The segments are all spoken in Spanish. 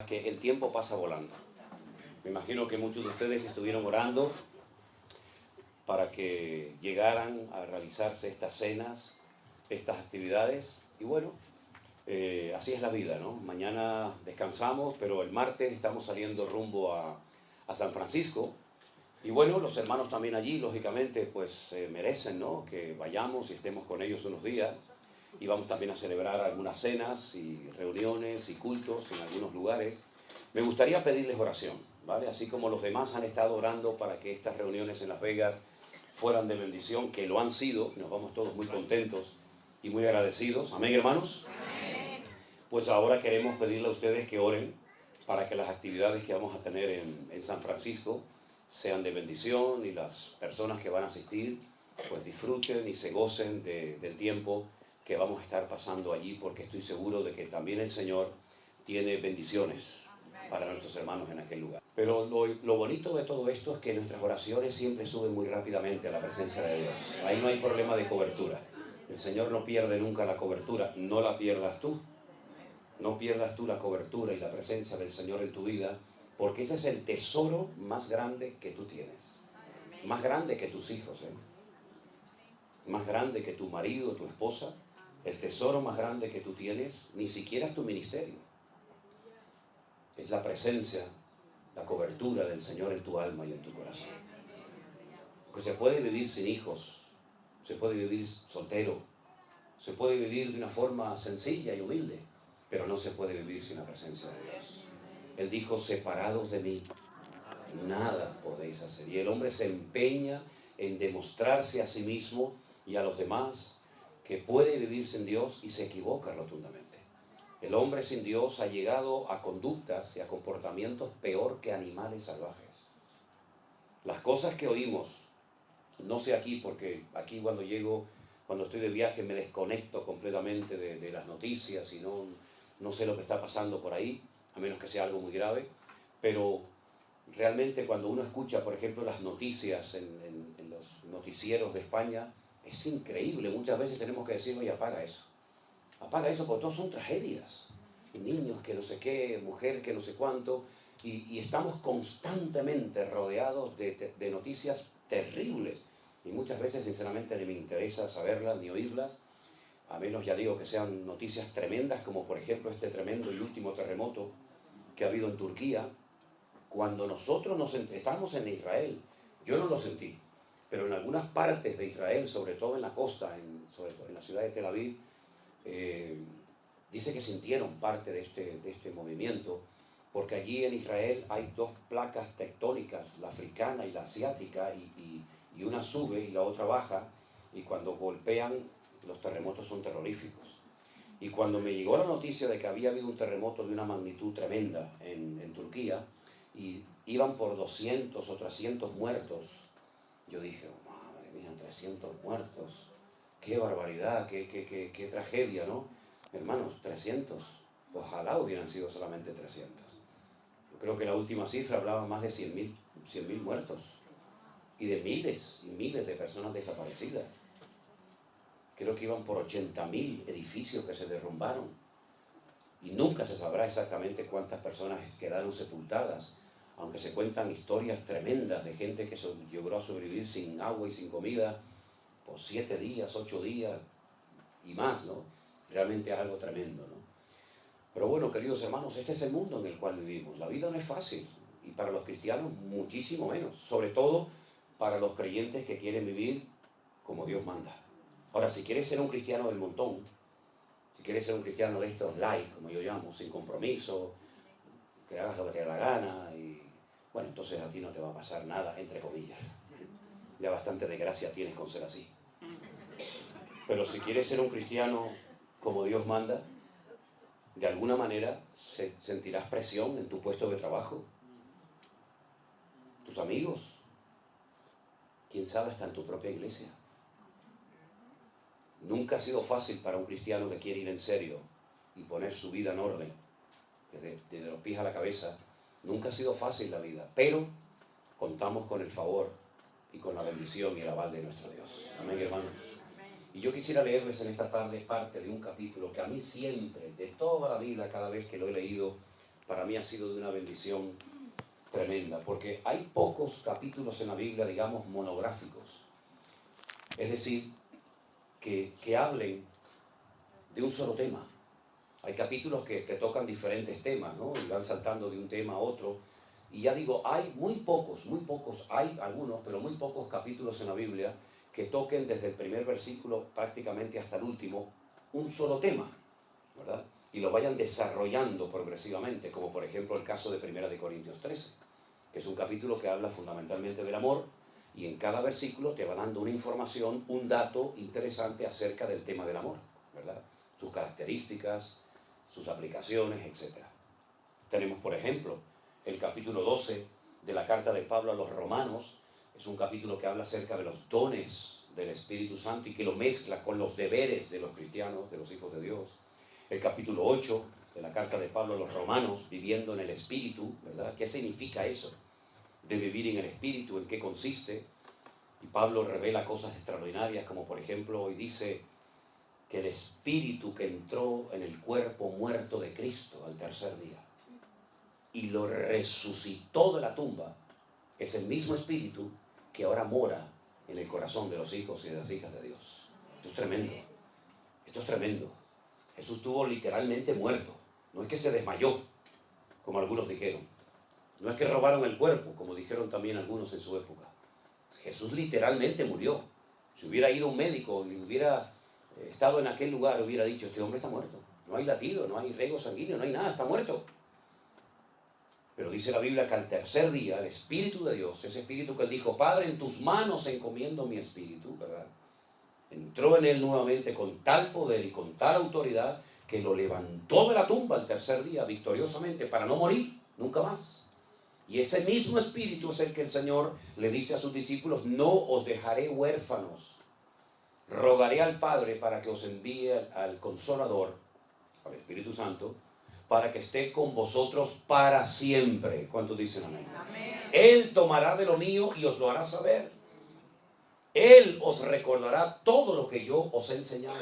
Que el tiempo pasa volando. Me imagino que muchos de ustedes estuvieron orando para que llegaran a realizarse estas cenas, estas actividades. Y bueno, así es la vida, ¿no? Mañana descansamos, pero el martes estamos saliendo rumbo a San Francisco. Y bueno, los hermanos también allí, lógicamente, pues merecen, ¿no?, que vayamos y estemos con ellos unos días. Y vamos también a celebrar algunas cenas y reuniones y cultos en algunos lugares. Me gustaría pedirles oración, ¿vale? Así como los demás han estado orando para que estas reuniones en Las Vegas fueran de bendición, que lo han sido, nos vamos todos muy contentos y muy agradecidos. ¿Amén, hermanos? Amén. Pues ahora queremos pedirle a ustedes que oren para que las actividades que vamos a tener en San Francisco sean de bendición y las personas que van a asistir pues disfruten y se gocen del tiempo que vamos a estar pasando allí, porque estoy seguro de que también el Señor tiene bendiciones para nuestros hermanos en aquel lugar. Pero lo bonito de todo esto es que nuestras oraciones siempre suben muy rápidamente a la presencia de Dios. Ahí no hay problema de cobertura. El Señor no pierde nunca la cobertura, no la pierdas tú. No pierdas tú la cobertura y la presencia del Señor en tu vida, porque ese es el tesoro más grande que tú tienes. Más grande que tus hijos, más grande que tu marido, tu esposa. El tesoro más grande que tú tienes, ni siquiera es tu ministerio. Es la presencia, la cobertura del Señor en tu alma y en tu corazón. Porque se puede vivir sin hijos, se puede vivir soltero, se puede vivir de una forma sencilla y humilde, pero no se puede vivir sin la presencia de Dios. Él dijo, separados de mí, nada podéis hacer. Y el hombre se empeña en demostrarse a sí mismo y a los demás que puede vivir sin Dios y se equivoca rotundamente. El hombre sin Dios ha llegado a conductas y a comportamientos peor que animales salvajes. Las cosas que oímos, no sé aquí, porque aquí cuando llego, cuando estoy de viaje me desconecto completamente de las noticias y no sé lo que está pasando por ahí, a menos que sea algo muy grave, pero realmente cuando uno escucha, por ejemplo, las noticias en los noticieros de España, es increíble. Muchas veces tenemos que decir, oye, apaga eso, porque todos son tragedias. Niños que no sé qué, mujer que no sé cuánto, y estamos constantemente rodeados de noticias terribles. Y muchas veces, sinceramente, ni me interesa saberlas ni oírlas, a menos, ya digo, que sean noticias tremendas, como por ejemplo este tremendo y último terremoto que ha habido en Turquía. Cuando nosotros estábamos en Israel, yo no lo sentí, pero en algunas partes de Israel, sobre todo en la costa, sobre todo en la ciudad de Tel Aviv, dice que sintieron parte de este movimiento, porque allí en Israel hay dos placas tectónicas, la africana y la asiática, y una sube y la otra baja, y cuando golpean, los terremotos son terroríficos. Y cuando me llegó la noticia de que había habido un terremoto de una magnitud tremenda en Turquía, y iban por 200 o 300 muertos, yo dije, oh, madre mía, 300 muertos, qué barbaridad, qué tragedia, ¿no? Hermanos, 300, ojalá hubieran sido solamente 300. Yo creo que la última cifra hablaba más de 100.000 muertos, y de miles y miles de personas desaparecidas. Creo que iban por 80.000 edificios que se derrumbaron, y nunca se sabrá exactamente cuántas personas quedaron sepultadas, aunque se cuentan historias tremendas de gente que logró sobrevivir sin agua y sin comida por 7 días, 8 días y más, ¿no? Realmente es algo tremendo, ¿no? Pero bueno, queridos hermanos, este es el mundo en el cual vivimos. La vida no es fácil, y para los cristianos muchísimo menos, sobre todo para los creyentes que quieren vivir como Dios manda. Ahora, si quieres ser un cristiano del montón, si quieres ser un cristiano de estos light, como yo llamo, sin compromiso, que hagas lo que te dé la gana, y bueno, entonces a ti no te va a pasar nada, entre comillas. Ya bastante desgracia tienes con ser así. Pero si quieres ser un cristiano como Dios manda, de alguna manera sentirás presión en tu puesto de trabajo. Tus amigos, quién sabe, hasta en tu propia iglesia. Nunca ha sido fácil para un cristiano que quiere ir en serio y poner su vida en orden, desde los pies a la cabeza. Nunca ha sido fácil la vida, pero contamos con el favor y con la bendición y el aval de nuestro Dios. Amén, hermanos. Y yo quisiera leerles en esta tarde parte de un capítulo que a mí siempre, de toda la vida, cada vez que lo he leído, para mí ha sido de una bendición tremenda, porque hay pocos capítulos en la Biblia, digamos, monográficos. Es decir, que hablen de un solo tema. Hay capítulos que tocan diferentes temas, ¿no? Y van saltando de un tema a otro. Y ya digo, hay muy pocos, hay algunos, pero muy pocos capítulos en la Biblia que toquen desde el primer versículo prácticamente hasta el último un solo tema, ¿verdad? Y lo vayan desarrollando progresivamente, como por ejemplo el caso de 1 Corintios 13, que es un capítulo que habla fundamentalmente del amor, y en cada versículo te va dando una información, un dato interesante acerca del tema del amor, ¿verdad? Sus características, sus aplicaciones, etc. Tenemos, por ejemplo, el capítulo 12 de la carta de Pablo a los Romanos. Es un capítulo que habla acerca de los dones del Espíritu Santo y que lo mezcla con los deberes de los cristianos, de los hijos de Dios. El capítulo 8 de la carta de Pablo a los Romanos, viviendo en el Espíritu, ¿verdad? ¿Qué significa eso de vivir en el Espíritu? ¿En qué consiste? Y Pablo revela cosas extraordinarias, como por ejemplo hoy dice que el Espíritu que entró en el cuerpo muerto de Cristo al tercer día y lo resucitó de la tumba, es el mismo Espíritu que ahora mora en el corazón de los hijos y de las hijas de Dios. Esto es tremendo. Esto es tremendo. Jesús estuvo literalmente muerto. No es que se desmayó, como algunos dijeron. No es que robaron el cuerpo, como dijeron también algunos en su época. Jesús literalmente murió. Si hubiera ido un médico y hubiera estado en aquel lugar, hubiera dicho, este hombre está muerto. No hay latido, no hay riego sanguíneo, no hay nada, está muerto. Pero dice la Biblia que al tercer día el Espíritu de Dios, ese Espíritu que él dijo, Padre, en tus manos encomiendo mi espíritu, ¿verdad? Entró en él nuevamente con tal poder y con tal autoridad que lo levantó de la tumba al tercer día victoriosamente para no morir nunca más. Y ese mismo Espíritu es el que el Señor le dice a sus discípulos, no os dejaré huérfanos, rogaré al Padre para que os envíe al Consolador, al Espíritu Santo, para que esté con vosotros para siempre. ¿Cuántos dicen amén? Amén. Él tomará de lo mío y os lo hará saber. Él os recordará todo lo que yo os he enseñado.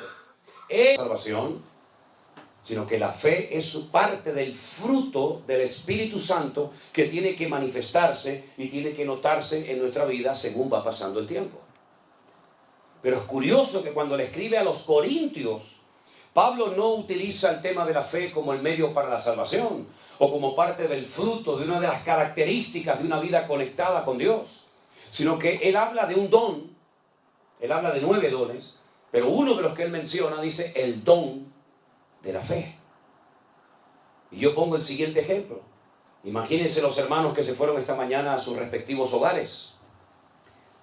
Es salvación, sino que la fe es parte del fruto del Espíritu Santo que tiene que manifestarse y tiene que notarse en nuestra vida según va pasando el tiempo. Pero es curioso que cuando le escribe a los Corintios, Pablo no utiliza el tema de la fe como el medio para la salvación o como parte del fruto de una de las características de una vida conectada con Dios, sino que él habla de un don. Él habla de 9 dones, pero uno de los que él menciona dice el don de la fe. Y yo pongo el siguiente ejemplo. Imagínense los hermanos que se fueron esta mañana a sus respectivos hogares.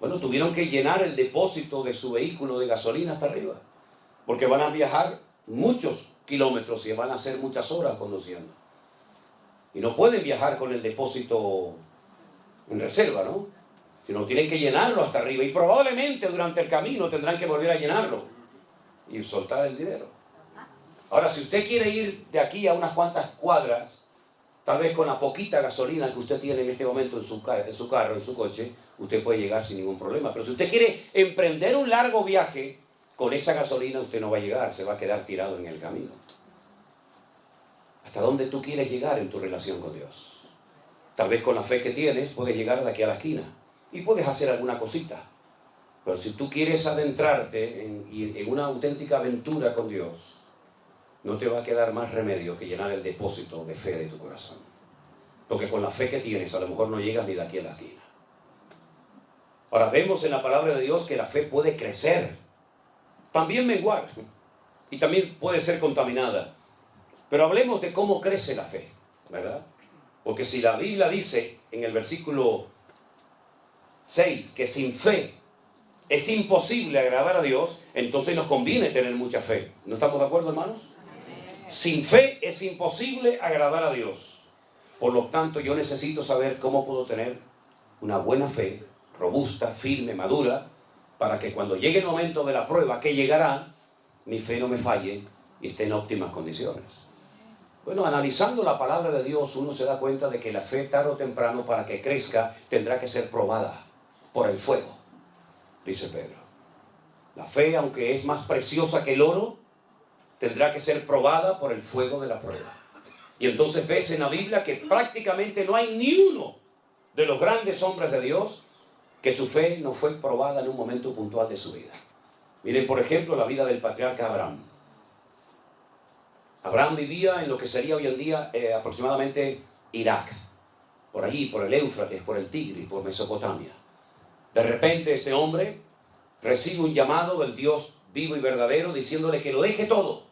Bueno, tuvieron que llenar el depósito de su vehículo de gasolina hasta arriba, porque van a viajar muchos kilómetros y van a hacer muchas horas conduciendo. Y no pueden viajar con el depósito en reserva, ¿no? Sino tienen que llenarlo hasta arriba y probablemente durante el camino tendrán que volver a llenarlo y soltar el dinero. Ahora, si usted quiere ir de aquí a unas cuantas cuadras, tal vez con la poquita gasolina que usted tiene en este momento en su carro, en su coche, usted puede llegar sin ningún problema. Pero si usted quiere emprender un largo viaje, con esa gasolina usted no va a llegar, se va a quedar tirado en el camino. ¿Hasta dónde tú quieres llegar en tu relación con Dios? Tal vez con la fe que tienes puedes llegar de aquí a la esquina y puedes hacer alguna cosita. Pero si tú quieres adentrarte en una auténtica aventura con Dios, no te va a quedar más remedio que llenar el depósito de fe de tu corazón. Porque con la fe que tienes a lo mejor no llegas ni de aquí a la esquina. Ahora vemos en la palabra de Dios que la fe puede crecer, también menguar y también puede ser contaminada. Pero hablemos de cómo crece la fe, ¿verdad? Porque si la Biblia dice en el versículo 6 que sin fe es imposible agradar a Dios, entonces nos conviene tener mucha fe. ¿No estamos de acuerdo, hermanos? Sin fe es imposible agradar a Dios. Por lo tanto, yo necesito saber cómo puedo tener una buena fe, robusta, firme, madura, para que cuando llegue el momento de la prueba, que llegará, mi fe no me falle y esté en óptimas condiciones. Bueno, analizando la palabra de Dios, uno se da cuenta de que la fe, tarde o temprano, para que crezca, tendrá que ser probada por el fuego, dice Pedro. La fe, aunque es más preciosa que el oro, tendrá que ser probada por el fuego de la prueba. Y entonces ves en la Biblia que prácticamente no hay ni uno de los grandes hombres de Dios que su fe no fue probada en un momento puntual de su vida. Miren, por ejemplo, la vida del patriarca Abraham. Abraham vivía en lo que sería hoy en día aproximadamente Irak, por allí, por el Éufrates, por el Tigris, por Mesopotamia. De repente este hombre recibe un llamado del Dios vivo y verdadero diciéndole que lo deje todo,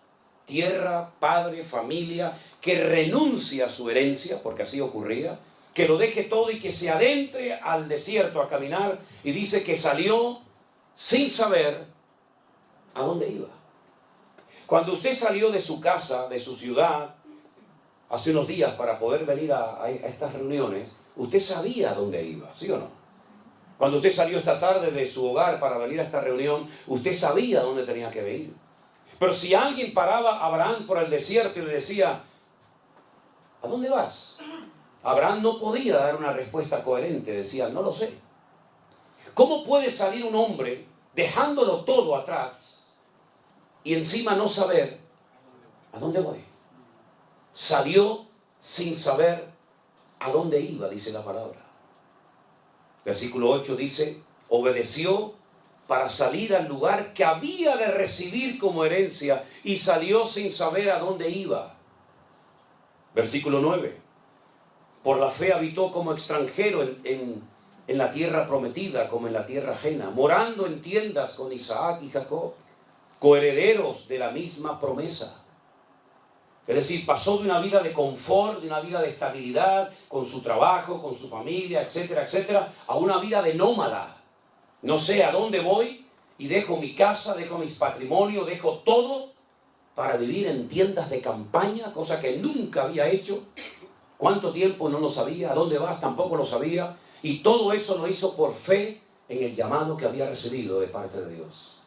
tierra, padre, familia, que renuncie a su herencia, porque así ocurría, que lo deje todo y que se adentre al desierto a caminar, y dice que salió sin saber a dónde iba. Cuando usted salió de su casa, de su ciudad, hace unos días para poder venir a estas reuniones, usted sabía a dónde iba, ¿sí o no? Cuando usted salió esta tarde de su hogar para venir a esta reunión, usted sabía a dónde tenía que venir. Pero si alguien paraba a Abraham por el desierto y le decía, ¿a dónde vas? Abraham no podía dar una respuesta coherente, decía, no lo sé. ¿Cómo puede salir un hombre dejándolo todo atrás y encima no saber a dónde voy? Salió sin saber a dónde iba, dice la palabra. Versículo 8 dice, obedeció para salir al lugar que había de recibir como herencia y salió sin saber a dónde iba. Versículo 9, por la fe habitó como extranjero en la tierra prometida, como en la tierra ajena, morando en tiendas con Isaac y Jacob, coherederos de la misma promesa. Es decir, pasó de una vida de confort, de una vida de estabilidad, con su trabajo, con su familia, etcétera, etcétera, a una vida de nómada. No sé a dónde voy y dejo mi casa, dejo mis patrimonios, dejo todo para vivir en tiendas de campaña, cosa que nunca había hecho. ¿Cuánto tiempo? No lo sabía. ¿A dónde vas? Tampoco lo sabía. Y todo eso lo hizo por fe en el llamado que había recibido de parte de Dios.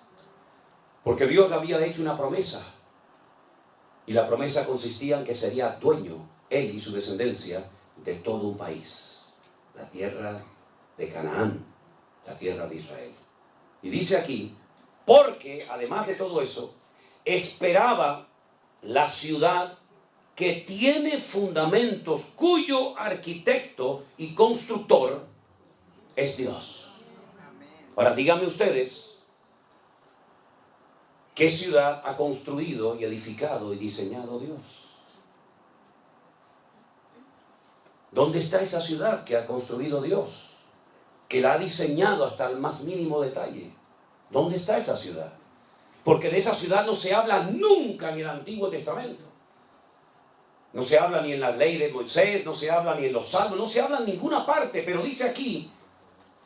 Porque Dios le había hecho una promesa. Y la promesa consistía en que sería dueño, él y su descendencia, de todo un país. La tierra de Canaán, la tierra de Israel. Y dice aquí, porque además de todo eso, esperaba la ciudad que tiene fundamentos, cuyo arquitecto y constructor es Dios. Ahora díganme ustedes, ¿qué ciudad ha construido y edificado y diseñado Dios? ¿Dónde está esa ciudad que ha construido Dios? Que la ha diseñado hasta el más mínimo detalle. ¿Dónde está esa ciudad? Porque de esa ciudad no se habla nunca en el Antiguo Testamento. No se habla ni en la ley de Moisés, no se habla ni en los salmos, no se habla en ninguna parte. Pero dice aquí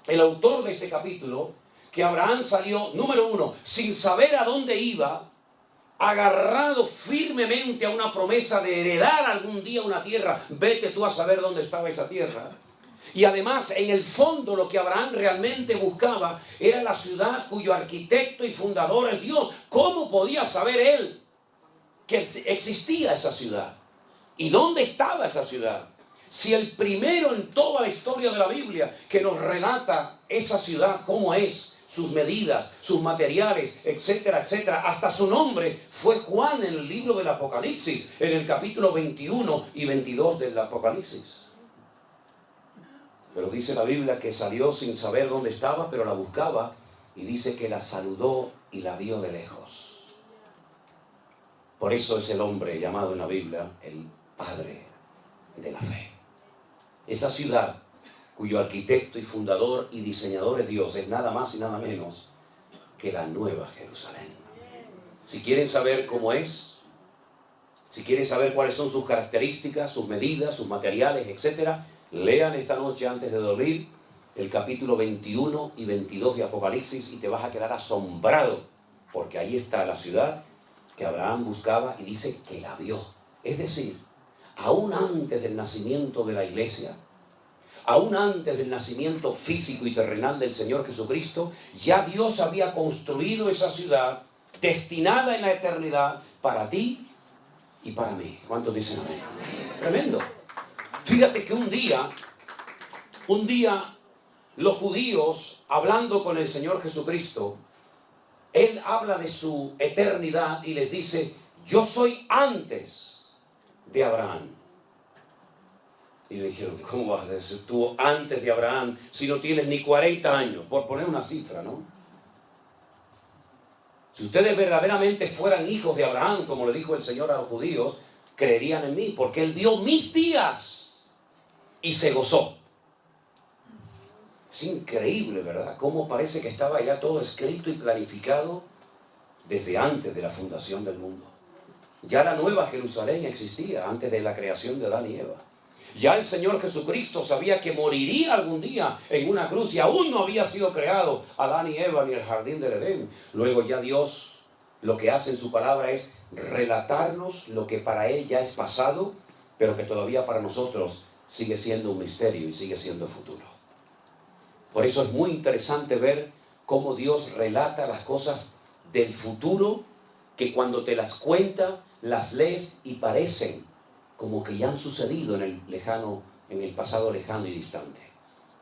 el autor de este capítulo que Abraham salió, número uno, sin saber a dónde iba, agarrado firmemente a una promesa de heredar algún día una tierra. Vete tú a saber dónde estaba esa tierra. Y además, en el fondo, lo que Abraham realmente buscaba era la ciudad cuyo arquitecto y fundador es Dios. ¿Cómo podía saber él que existía esa ciudad? ¿Y dónde estaba esa ciudad? Si el primero en toda la historia de la Biblia que nos relata esa ciudad, cómo es, sus medidas, sus materiales, etcétera, etcétera, hasta su nombre, fue Juan en el libro del Apocalipsis, en el capítulo 21 y 22 del Apocalipsis. Pero dice la Biblia que salió sin saber dónde estaba, pero la buscaba, y dice que la saludó y la vio de lejos. Por eso es el hombre llamado en la Biblia el padre de la fe. Esa ciudad cuyo arquitecto y fundador y diseñador es Dios, es nada más y nada menos que la Nueva Jerusalén. Si quieren saber cómo es, si quieren saber cuáles son sus características, sus medidas, sus materiales, etc., lean esta noche antes de dormir el capítulo 21 y 22 de Apocalipsis y te vas a quedar asombrado, porque ahí está la ciudad que Abraham buscaba y dice que la vio. Es decir, aún antes del nacimiento de la iglesia, aún antes del nacimiento físico y terrenal del Señor Jesucristo, ya Dios había construido esa ciudad destinada en la eternidad para ti y para mí. ¿Cuántos dicen amén? Tremendo. Fíjate que un día los judíos, hablando con el Señor Jesucristo, Él habla de su eternidad y les dice, yo soy antes de Abraham. Y le dijeron, ¿cómo vas a decir tú antes de Abraham si no tienes ni 40 años? Por poner una cifra, ¿no? Si ustedes verdaderamente fueran hijos de Abraham, como le dijo el Señor a los judíos, creerían en mí, porque Él vio mis días y se gozó. Es increíble, ¿verdad? Cómo parece que estaba ya todo escrito y planificado desde antes de la fundación del mundo. Ya la nueva Jerusalén existía antes de la creación de Adán y Eva. Ya el Señor Jesucristo sabía que moriría algún día en una cruz y aún no había sido creado Adán y Eva ni el jardín del Edén. Luego ya Dios lo que hace en su palabra es relatarnos lo que para Él ya es pasado, pero que todavía para nosotros sigue siendo un misterio y sigue siendo futuro. Por eso es muy interesante ver cómo Dios relata las cosas del futuro que cuando te las cuenta, las lees y parecen como que ya han sucedido en el pasado lejano y distante.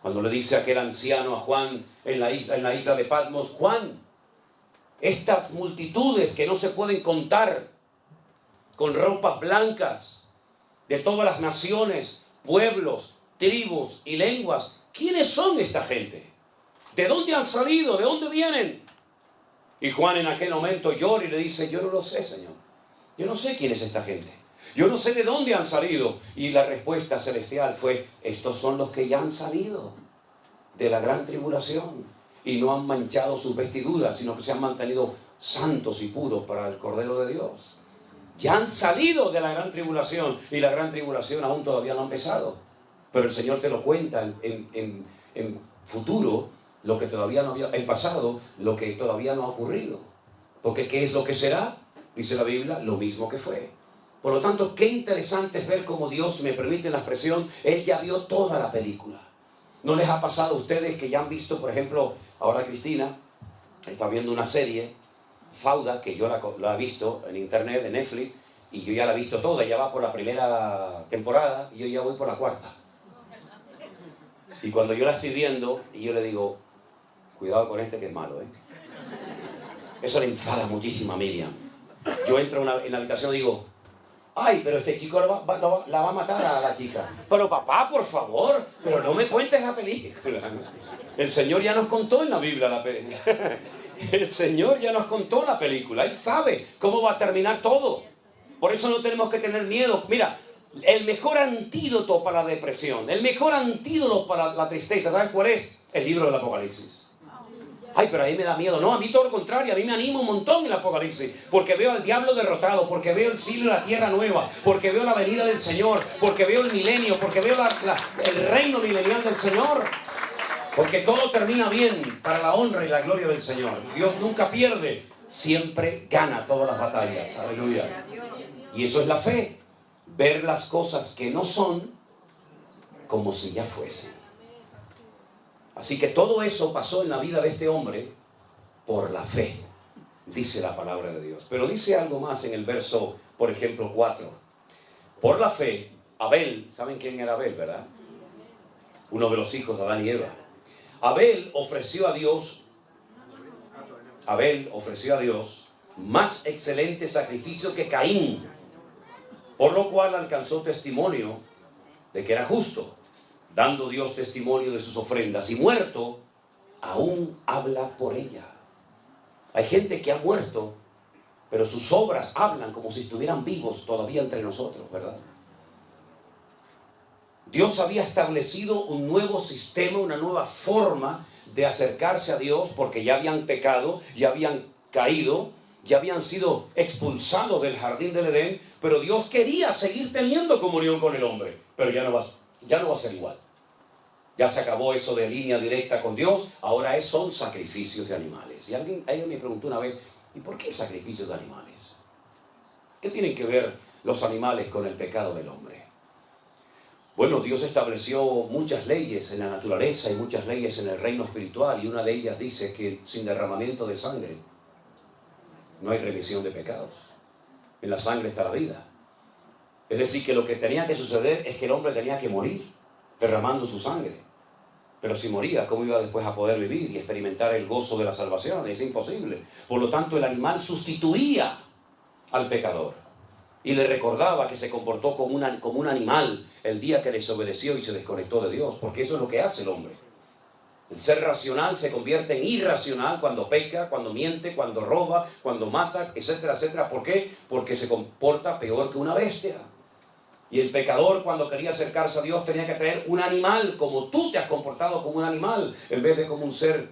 Cuando le dice aquel anciano a Juan en la isla de Patmos, Juan, estas multitudes que no se pueden contar, con ropas blancas, de todas las naciones, pueblos, tribus y lenguas, ¿quiénes son esta gente? ¿De dónde han salido? ¿De dónde vienen? Y Juan en aquel momento llora y le dice, yo no lo sé, Señor. Yo no sé quién es esta gente. Yo no sé de dónde han salido. Y la respuesta celestial fue, estos son los que ya han salido de la gran tribulación y no han manchado sus vestiduras, sino que se han mantenido santos y puros para el Cordero de Dios. Ya han salido de la gran tribulación y la gran tribulación aún todavía no ha empezado. Pero el Señor te lo cuenta en futuro, lo que todavía no había, en pasado, lo que todavía no ha ocurrido. Porque ¿qué es lo que será? Dice la Biblia, lo mismo que fue. Por lo tanto, qué interesante es ver cómo Dios, me permite la expresión, Él ya vio toda la película. ¿No les ha pasado a ustedes que ya han visto, por ejemplo, ahora Cristina está viendo una serie, Fauda, que yo la he visto en internet, en Netflix, y yo ya la he visto toda, ya va por la primera temporada, y yo ya voy por la cuarta. Y cuando yo la estoy viendo, y yo le digo, cuidado con este que es malo, ¿eh? Eso le enfada muchísimo a Miriam. Yo entro en la habitación y digo, ay, pero este chico la va a matar a la chica. Pero papá, por favor, pero no me cuentes la película. El Señor ya nos contó en la Biblia la película. El Señor ya nos contó la película. Él sabe cómo va a terminar todo. Por eso no tenemos que tener miedo. Mira, el mejor antídoto para la depresión, el mejor antídoto para la tristeza, ¿sabes cuál es? El libro del Apocalipsis. Ay, pero a mí me da miedo. No, a mí todo lo contrario, a mí me anima un montón el Apocalipsis, porque veo al diablo derrotado, porque veo el cielo y la tierra nueva, porque veo la venida del Señor, porque veo el milenio, porque veo el reino milenial del Señor, porque todo termina bien para la honra y la gloria del Señor. Dios nunca pierde, siempre gana todas las batallas. Aleluya. Y eso es la fe, ver las cosas que no son como si ya fuesen. Así que todo eso pasó en la vida de este hombre por la fe, dice la palabra de Dios. Pero dice algo más en el verso, por ejemplo, 4. Por la fe, Abel, ¿saben quién era Abel, verdad? Uno de los hijos de Adán y Eva. Abel ofreció a Dios más excelente sacrificio que Caín, por lo cual alcanzó testimonio de que era justo, dando Dios testimonio de sus ofrendas, y muerto, aún habla por ella. Hay gente que ha muerto, pero sus obras hablan como si estuvieran vivos todavía entre nosotros, ¿verdad? Dios había establecido un nuevo sistema, una nueva forma de acercarse a Dios, porque ya habían pecado, ya habían caído, ya habían sido expulsados del jardín del Edén, pero Dios quería seguir teniendo comunión con el hombre, pero ya no va a ser igual. Ya se acabó eso de línea directa con Dios, ahora son sacrificios de animales. Y alguien me preguntó una vez, ¿y por qué sacrificios de animales? ¿Qué tienen que ver los animales con el pecado del hombre? Bueno, Dios estableció muchas leyes en la naturaleza y muchas leyes en el reino espiritual, y una de ellas dice que sin derramamiento de sangre no hay remisión de pecados. En la sangre está la vida. Es decir, que lo que tenía que suceder es que el hombre tenía que morir derramando su sangre. Pero si moría, ¿cómo iba después a poder vivir y experimentar el gozo de la salvación? Es imposible. Por lo tanto, el animal sustituía al pecador. Y le recordaba que se comportó como un animal el día que desobedeció y se desconectó de Dios, porque eso es lo que hace el hombre. El ser racional se convierte en irracional cuando peca, cuando miente, cuando roba, cuando mata, etcétera, etcétera. ¿Por qué? Porque se comporta peor que una bestia. Y el pecador, cuando quería acercarse a Dios, tenía que traer un animal, como tú te has comportado como un animal, en vez de como un ser,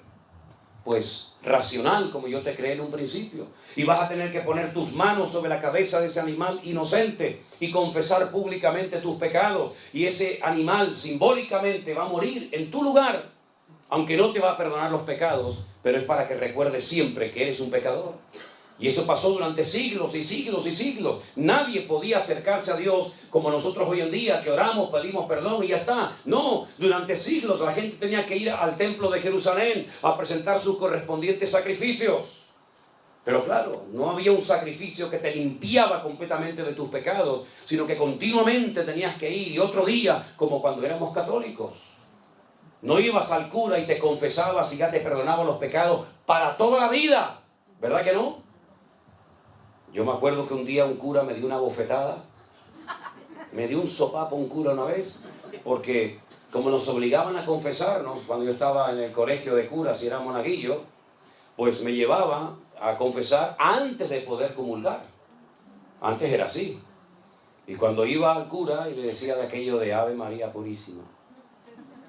pues, racional, como yo te creé en un principio. Y vas a tener que poner tus manos sobre la cabeza de ese animal inocente y confesar públicamente tus pecados. Y ese animal simbólicamente va a morir en tu lugar, aunque no te va a perdonar los pecados, pero es para que recuerdes siempre que eres un pecador. Y eso pasó durante siglos y siglos y siglos. Nadie podía acercarse a Dios como nosotros hoy en día, que oramos, pedimos perdón y ya está. No, durante siglos la gente tenía que ir al templo de Jerusalén a presentar sus correspondientes sacrificios. Pero claro, no había un sacrificio que te limpiaba completamente de tus pecados, sino que continuamente tenías que ir, y otro día, como cuando éramos católicos. No ibas al cura y te confesabas y ya te perdonaba los pecados para toda la vida. ¿Verdad que no? Yo me acuerdo que un día un cura me dio una bofetada. Me dio un sopapo un cura una vez, porque como nos obligaban a confesarnos, cuando yo estaba en el colegio de curas y era monaguillo, pues me llevaba a confesar antes de poder comulgar. Antes era así. Y cuando iba al cura y le decía de aquello de Ave María Purísima,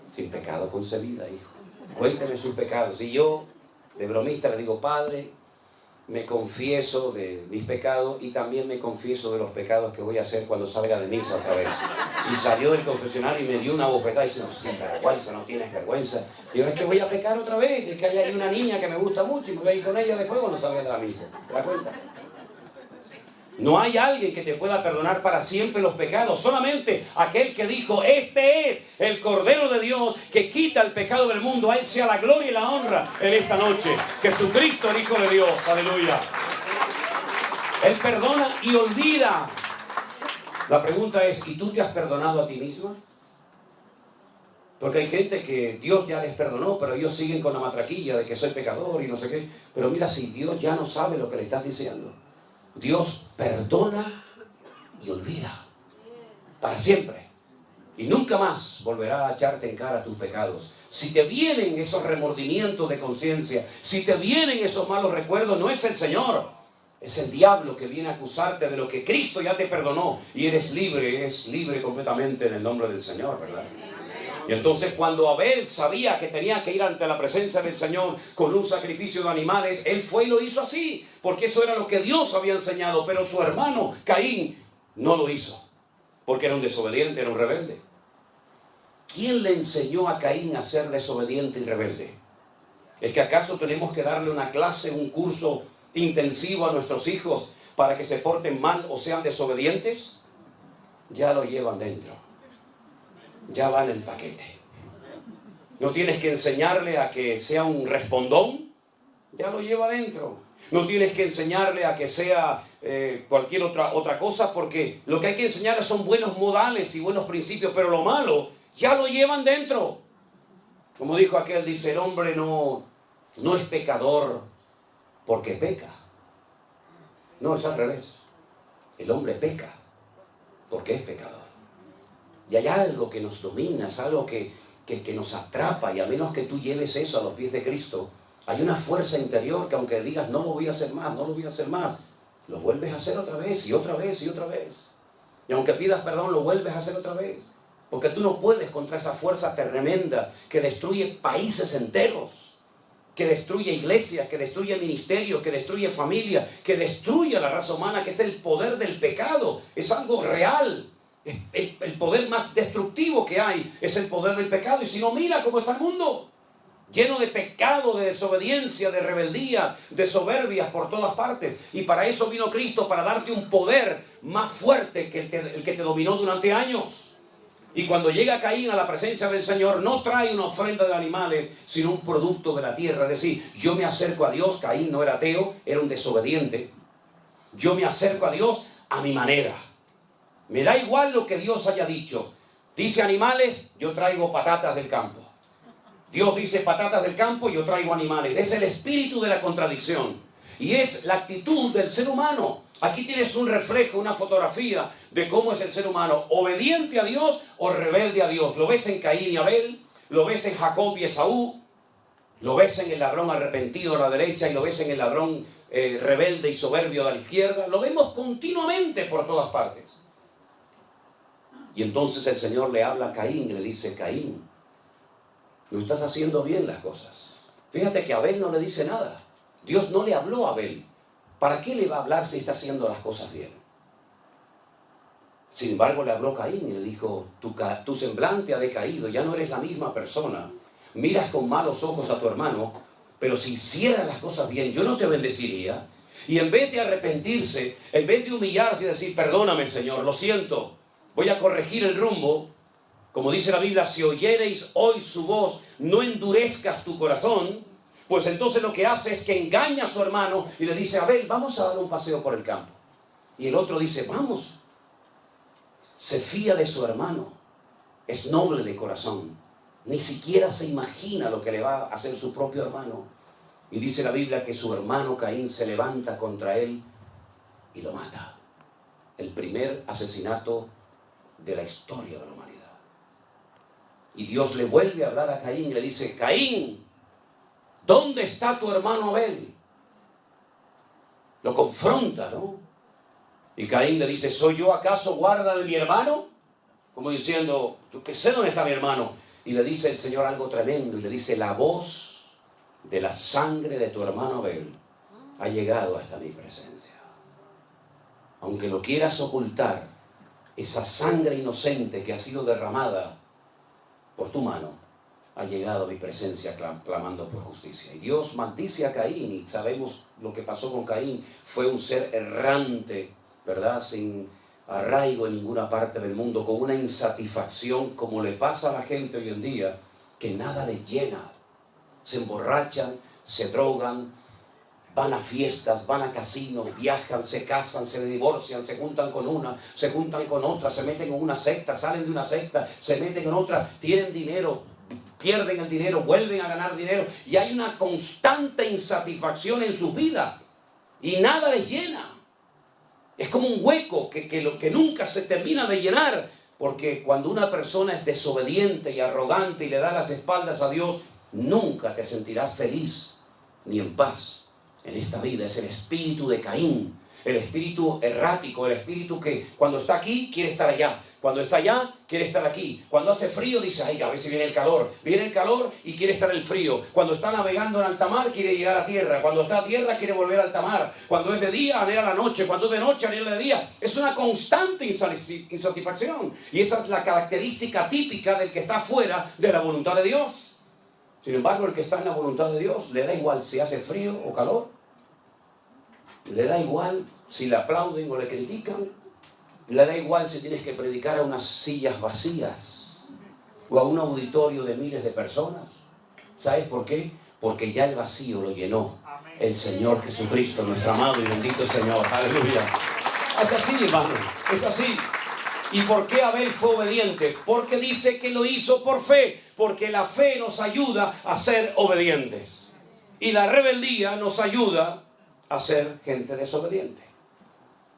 sin pecado concebida, hijo, cuénteme sus pecados. Y yo, de bromista, le digo, Padre, me confieso de mis pecados y también me confieso de los pecados que voy a hacer cuando salga de misa otra vez. Y salió del confesionario y me dio una bofetada y dice, no, sin vergüenza, no tienes vergüenza. Digo, es que voy a pecar otra vez, es que hay una niña que me gusta mucho y me voy a ir con ella después cuando salga de la misa. ¿Te das cuenta? No hay alguien que te pueda perdonar para siempre los pecados, solamente aquel que dijo, este es el Cordero de Dios que quita el pecado del mundo. A Él sea la gloria y la honra en esta noche. Jesucristo, el Hijo de Dios, aleluya. Él perdona y olvida. La pregunta es, ¿y tú te has perdonado a ti misma? Porque hay gente que Dios ya les perdonó, pero ellos siguen con la matraquilla de que soy pecador y no sé qué. Pero mira, si Dios ya no sabe lo que le estás diciendo. Dios perdona y olvida para siempre. Y nunca más volverá a echarte en cara tus pecados. Si te vienen esos remordimientos de conciencia, si te vienen esos malos recuerdos, no es el Señor, es el diablo que viene a acusarte de lo que Cristo ya te perdonó. Y eres libre completamente en el nombre del Señor, ¿verdad? Y entonces cuando Abel sabía que tenía que ir ante la presencia del Señor con un sacrificio de animales, él fue y lo hizo así, porque eso era lo que Dios había enseñado. Pero su hermano Caín no lo hizo, porque era un desobediente, era un rebelde. ¿Quién le enseñó a Caín a ser desobediente y rebelde? ¿Es que acaso tenemos que darle una clase, un curso intensivo a nuestros hijos para que se porten mal o sean desobedientes? Ya lo llevan dentro. Ya va en el paquete. No tienes que enseñarle a que sea un respondón, ya lo lleva adentro. No tienes que enseñarle a que sea cualquier otra cosa, porque lo que hay que enseñarle son buenos modales y buenos principios, pero lo malo ya lo llevan dentro. Como dijo aquel, dice, el hombre no es pecador porque peca. No, es al revés. El hombre peca porque es pecador. Y hay algo que nos domina, es algo que nos atrapa, y a menos que tú lleves eso a los pies de Cristo, hay una fuerza interior que aunque digas, no lo voy a hacer más, no lo voy a hacer más, lo vuelves a hacer otra vez y otra vez y otra vez. Y aunque pidas perdón, lo vuelves a hacer otra vez. Porque tú no puedes contra esa fuerza tremenda que destruye países enteros, que destruye iglesias, que destruye ministerios, que destruye familia, que destruye a la raza humana, que es el poder del pecado. Es algo real. El poder más destructivo que hay es el poder del pecado. Y si no, mira cómo está el mundo, lleno de pecado, de desobediencia, de rebeldía, de soberbias por todas partes. Y para eso vino Cristo, para darte un poder más fuerte que el que te dominó durante años. Y cuando llega Caín a la presencia del Señor, no trae una ofrenda de animales, sino un producto de la tierra. Es decir, yo me acerco a Dios. Caín no era ateo, era un desobediente. Yo me acerco a Dios a mi manera. Me da igual lo que Dios haya dicho. Dice animales, yo traigo patatas del campo. Dios dice patatas del campo, yo traigo animales. Es el espíritu de la contradicción. Y es la actitud del ser humano. Aquí tienes un reflejo, una fotografía de cómo es el ser humano, obediente a Dios o rebelde a Dios. Lo ves en Caín y Abel, lo ves en Jacob y Esaú, lo ves en el ladrón arrepentido a la derecha y lo ves en el ladrón rebelde y soberbio a la izquierda. Lo vemos continuamente por todas partes. Y entonces el Señor le habla a Caín y le dice: Caín, no estás haciendo bien las cosas. Fíjate que Abel no le dice nada. Dios no le habló a Abel. ¿Para qué le va a hablar si está haciendo las cosas bien? Sin embargo, le habló Caín y le dijo: tu semblante ha decaído, ya no eres la misma persona. Miras con malos ojos a tu hermano, pero si hicieras las cosas bien, yo no te bendeciría. Y en vez de arrepentirse, en vez de humillarse y decir: perdóname, Señor, lo siento, voy a corregir el rumbo. Como dice la Biblia: si oyereis hoy su voz, no endurezcas tu corazón. Pues entonces lo que hace es que engaña a su hermano y le dice: Abel, vamos a dar un paseo por el campo. Y el otro dice: vamos. Se fía de su hermano. Es noble de corazón. Ni siquiera se imagina lo que le va a hacer su propio hermano. Y dice la Biblia que su hermano Caín se levanta contra él y lo mata. El primer asesinato de la historia de la humanidad. Y Dios le vuelve a hablar a Caín y le dice: Caín, ¿dónde está tu hermano Abel? Lo confronta, ¿no? Y Caín le dice: ¿soy yo acaso guarda de mi hermano? Como diciendo: yo qué sé dónde está mi hermano. Y le dice el Señor algo tremendo y le dice: la voz de la sangre de tu hermano Abel ha llegado hasta mi presencia. Aunque lo quieras ocultar, esa sangre inocente que ha sido derramada por tu mano ha llegado a mi presencia clamando por justicia. Y Dios maldice a Caín, y sabemos lo que pasó con Caín. Fue un ser errante, ¿verdad? Sin arraigo en ninguna parte del mundo, con una insatisfacción como le pasa a la gente hoy en día, que nada les llena. Se emborrachan, se drogan, van a fiestas, van a casinos, viajan, se casan, se divorcian, se juntan con una, se juntan con otra, se meten en una secta, salen de una secta, se meten en otra, tienen dinero, pierden el dinero, vuelven a ganar dinero, y hay una constante insatisfacción en su vida y nada les llena. Es como un hueco que nunca se termina de llenar, porque cuando una persona es desobediente y arrogante y le da las espaldas a Dios, nunca te sentirás feliz ni en paz en esta vida. Es el espíritu de Caín, el espíritu errático, el espíritu que cuando está aquí quiere estar allá, cuando está allá quiere estar aquí, cuando hace frío dice: ay, a ver si viene el calor y quiere estar en el frío, cuando está navegando en alta mar quiere llegar a tierra, cuando está a tierra quiere volver a alta mar, cuando es de día anhela la noche, cuando es de noche anhela de día. Es una constante insatisfacción, y esa es la característica típica del que está fuera de la voluntad de Dios. Sin embargo, el que está en la voluntad de Dios le da igual si hace frío o calor, le da igual si le aplauden o le critican, le da igual si tienes que predicar a unas sillas vacías o a un auditorio de miles de personas. ¿Sabes por qué? Porque ya el vacío lo llenó el Señor Jesucristo, nuestro amado y bendito Señor. Aleluya. Es así, hermano, es así. ¿Y por qué Abel fue obediente? Porque dice que lo hizo por fe, porque la fe nos ayuda a ser obedientes y la rebeldía nos ayuda a ser gente desobediente.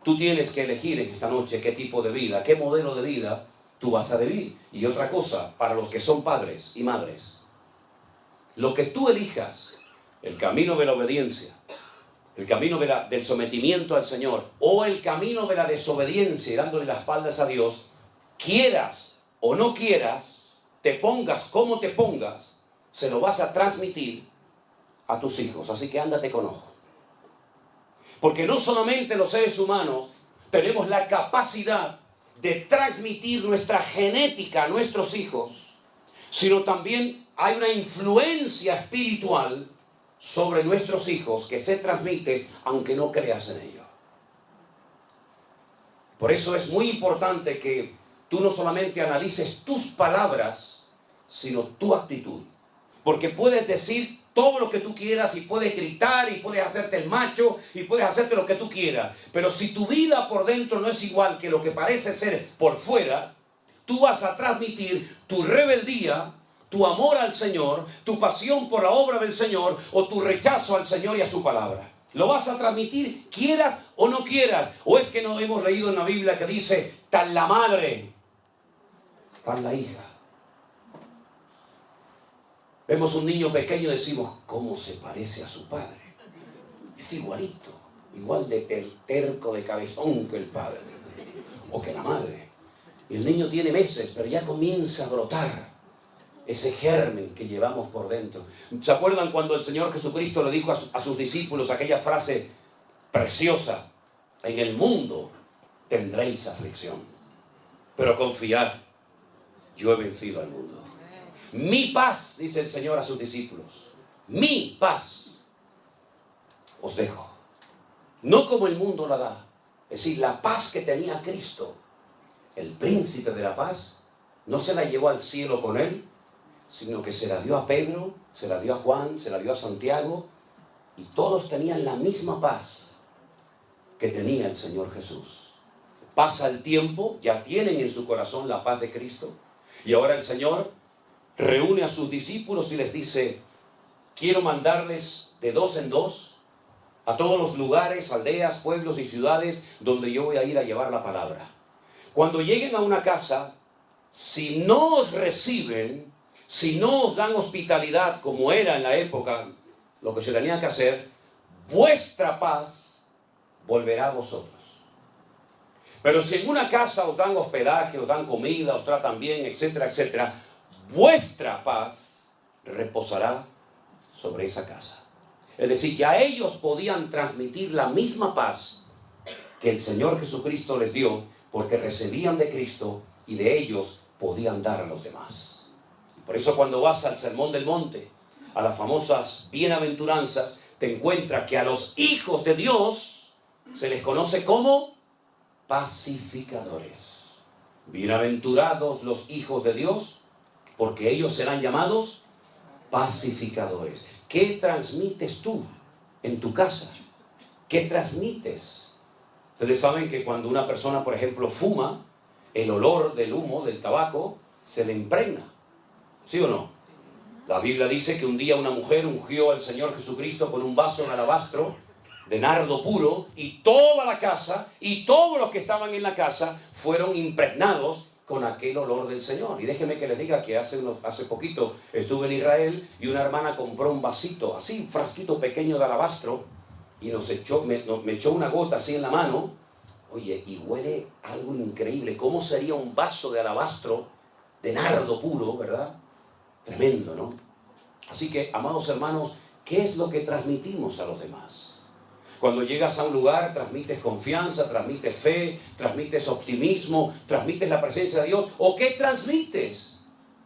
Tú tienes que elegir en esta noche qué tipo de vida, qué modelo de vida tú vas a vivir. Y otra cosa, para los que son padres y madres, lo que tú elijas, el camino de la obediencia, el camino del sometimiento al Señor, o el camino de la desobediencia y dándole las espaldas a Dios, quieras o no quieras, te pongas como te pongas, se lo vas a transmitir a tus hijos. Así que ándate con ojo. Porque no solamente los seres humanos tenemos la capacidad de transmitir nuestra genética a nuestros hijos, sino también hay una influencia espiritual sobre nuestros hijos que se transmite aunque no creas en ello. Por eso es muy importante que tú no solamente analices tus palabras, sino tu actitud. Porque puedes decir todo lo que tú quieras y puedes gritar y puedes hacerte el macho y puedes hacerte lo que tú quieras. Pero si tu vida por dentro no es igual que lo que parece ser por fuera, tú vas a transmitir tu rebeldía, tu amor al Señor, tu pasión por la obra del Señor o tu rechazo al Señor y a su palabra. Lo vas a transmitir quieras o no quieras. ¿O es que no hemos leído en la Biblia que dice, tal la madre, tal la hija? Vemos un niño pequeño y decimos, ¿cómo se parece a su padre? Es igualito, igual de terco, de cabezón que el padre o que la madre. Y el niño tiene meses, pero ya comienza a brotar ese germen que llevamos por dentro. ¿Se acuerdan cuando el Señor Jesucristo le dijo a sus discípulos aquella frase preciosa? En el mundo tendréis aflicción, pero confiad, yo he vencido al mundo. Mi paz, dice el Señor a sus discípulos, mi paz os dejo. No como el mundo la da. Es decir, la paz que tenía Cristo, el príncipe de la paz, no se la llevó al cielo con él, sino que se la dio a Pedro, se la dio a Juan, se la dio a Santiago, y todos tenían la misma paz que tenía el Señor Jesús. Pasa el tiempo, ya tienen en su corazón la paz de Cristo, y ahora el Señor reúne a sus discípulos y les dice, quiero mandarles de 2 en 2 a todos los lugares, aldeas, pueblos y ciudades donde yo voy a ir a llevar la palabra. Cuando lleguen a una casa, si no os reciben, si no os dan hospitalidad como era en la época, lo que se tenía que hacer, vuestra paz volverá a vosotros. Pero si en una casa os dan hospedaje, os dan comida, os tratan bien, etcétera, etcétera, vuestra paz reposará sobre esa casa. Es decir, ya ellos podían transmitir la misma paz que el Señor Jesucristo les dio, porque recibían de Cristo y de ellos podían dar a los demás. Por eso cuando vas al Sermón del Monte, a las famosas bienaventuranzas, te encuentras que a los hijos de Dios se les conoce como pacificadores. Bienaventurados los hijos de Dios, porque ellos serán llamados pacificadores. ¿Qué transmites tú en tu casa? ¿Qué transmites? Ustedes saben que cuando una persona, por ejemplo, fuma, el olor del humo, del tabaco, se le impregna. ¿Sí o no? La Biblia dice que un día una mujer ungió al Señor Jesucristo con un vaso de alabastro de nardo puro, y toda la casa y todos los que estaban en la casa fueron impregnados con aquel olor del Señor. Y déjenme que les diga que hace poquito estuve en Israel y una hermana compró un vasito, así, un frasquito pequeño de alabastro, y me echó una gota así en la mano. Oye, y huele algo increíble. ¿Cómo sería un vaso de alabastro de nardo puro, verdad? Tremendo, ¿no? Así que, amados hermanos, ¿qué es lo que transmitimos a los demás? Cuando llegas a un lugar, transmites confianza, transmites fe, transmites optimismo, transmites la presencia de Dios. ¿O qué transmites?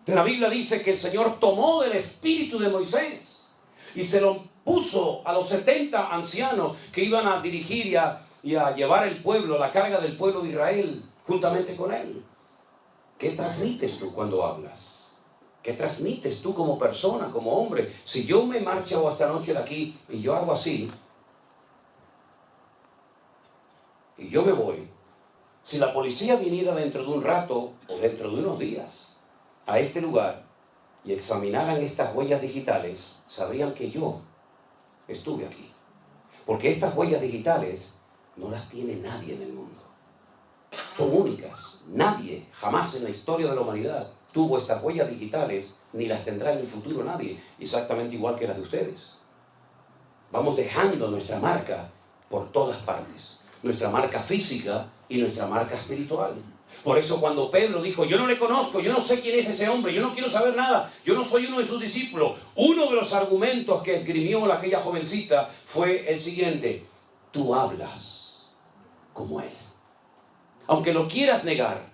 La Biblia dice que el Señor tomó del espíritu de Moisés y se lo puso a los 70 ancianos que iban a dirigir y a llevar el pueblo, la carga del pueblo de Israel, juntamente con él. ¿Qué transmites tú cuando hablas? ¿Qué transmites tú como persona, como hombre? Si yo me marcho esta noche de aquí y yo hago así, y yo me voy, si la policía viniera dentro de un rato o dentro de unos días a este lugar y examinaran estas huellas digitales, sabrían que yo estuve aquí. Porque estas huellas digitales no las tiene nadie en el mundo. Son únicas. Nadie, jamás en la historia de la humanidad, tuvo estas huellas digitales, ni las tendrá en el futuro nadie, exactamente igual que las de ustedes. Vamos dejando nuestra marca por todas partes. Nuestra marca física y nuestra marca espiritual. Por eso cuando Pedro dijo, yo no le conozco, yo no sé quién es ese hombre, yo no quiero saber nada, yo no soy uno de sus discípulos, uno de los argumentos que esgrimió aquella jovencita fue el siguiente: tú hablas como él. Aunque lo quieras negar,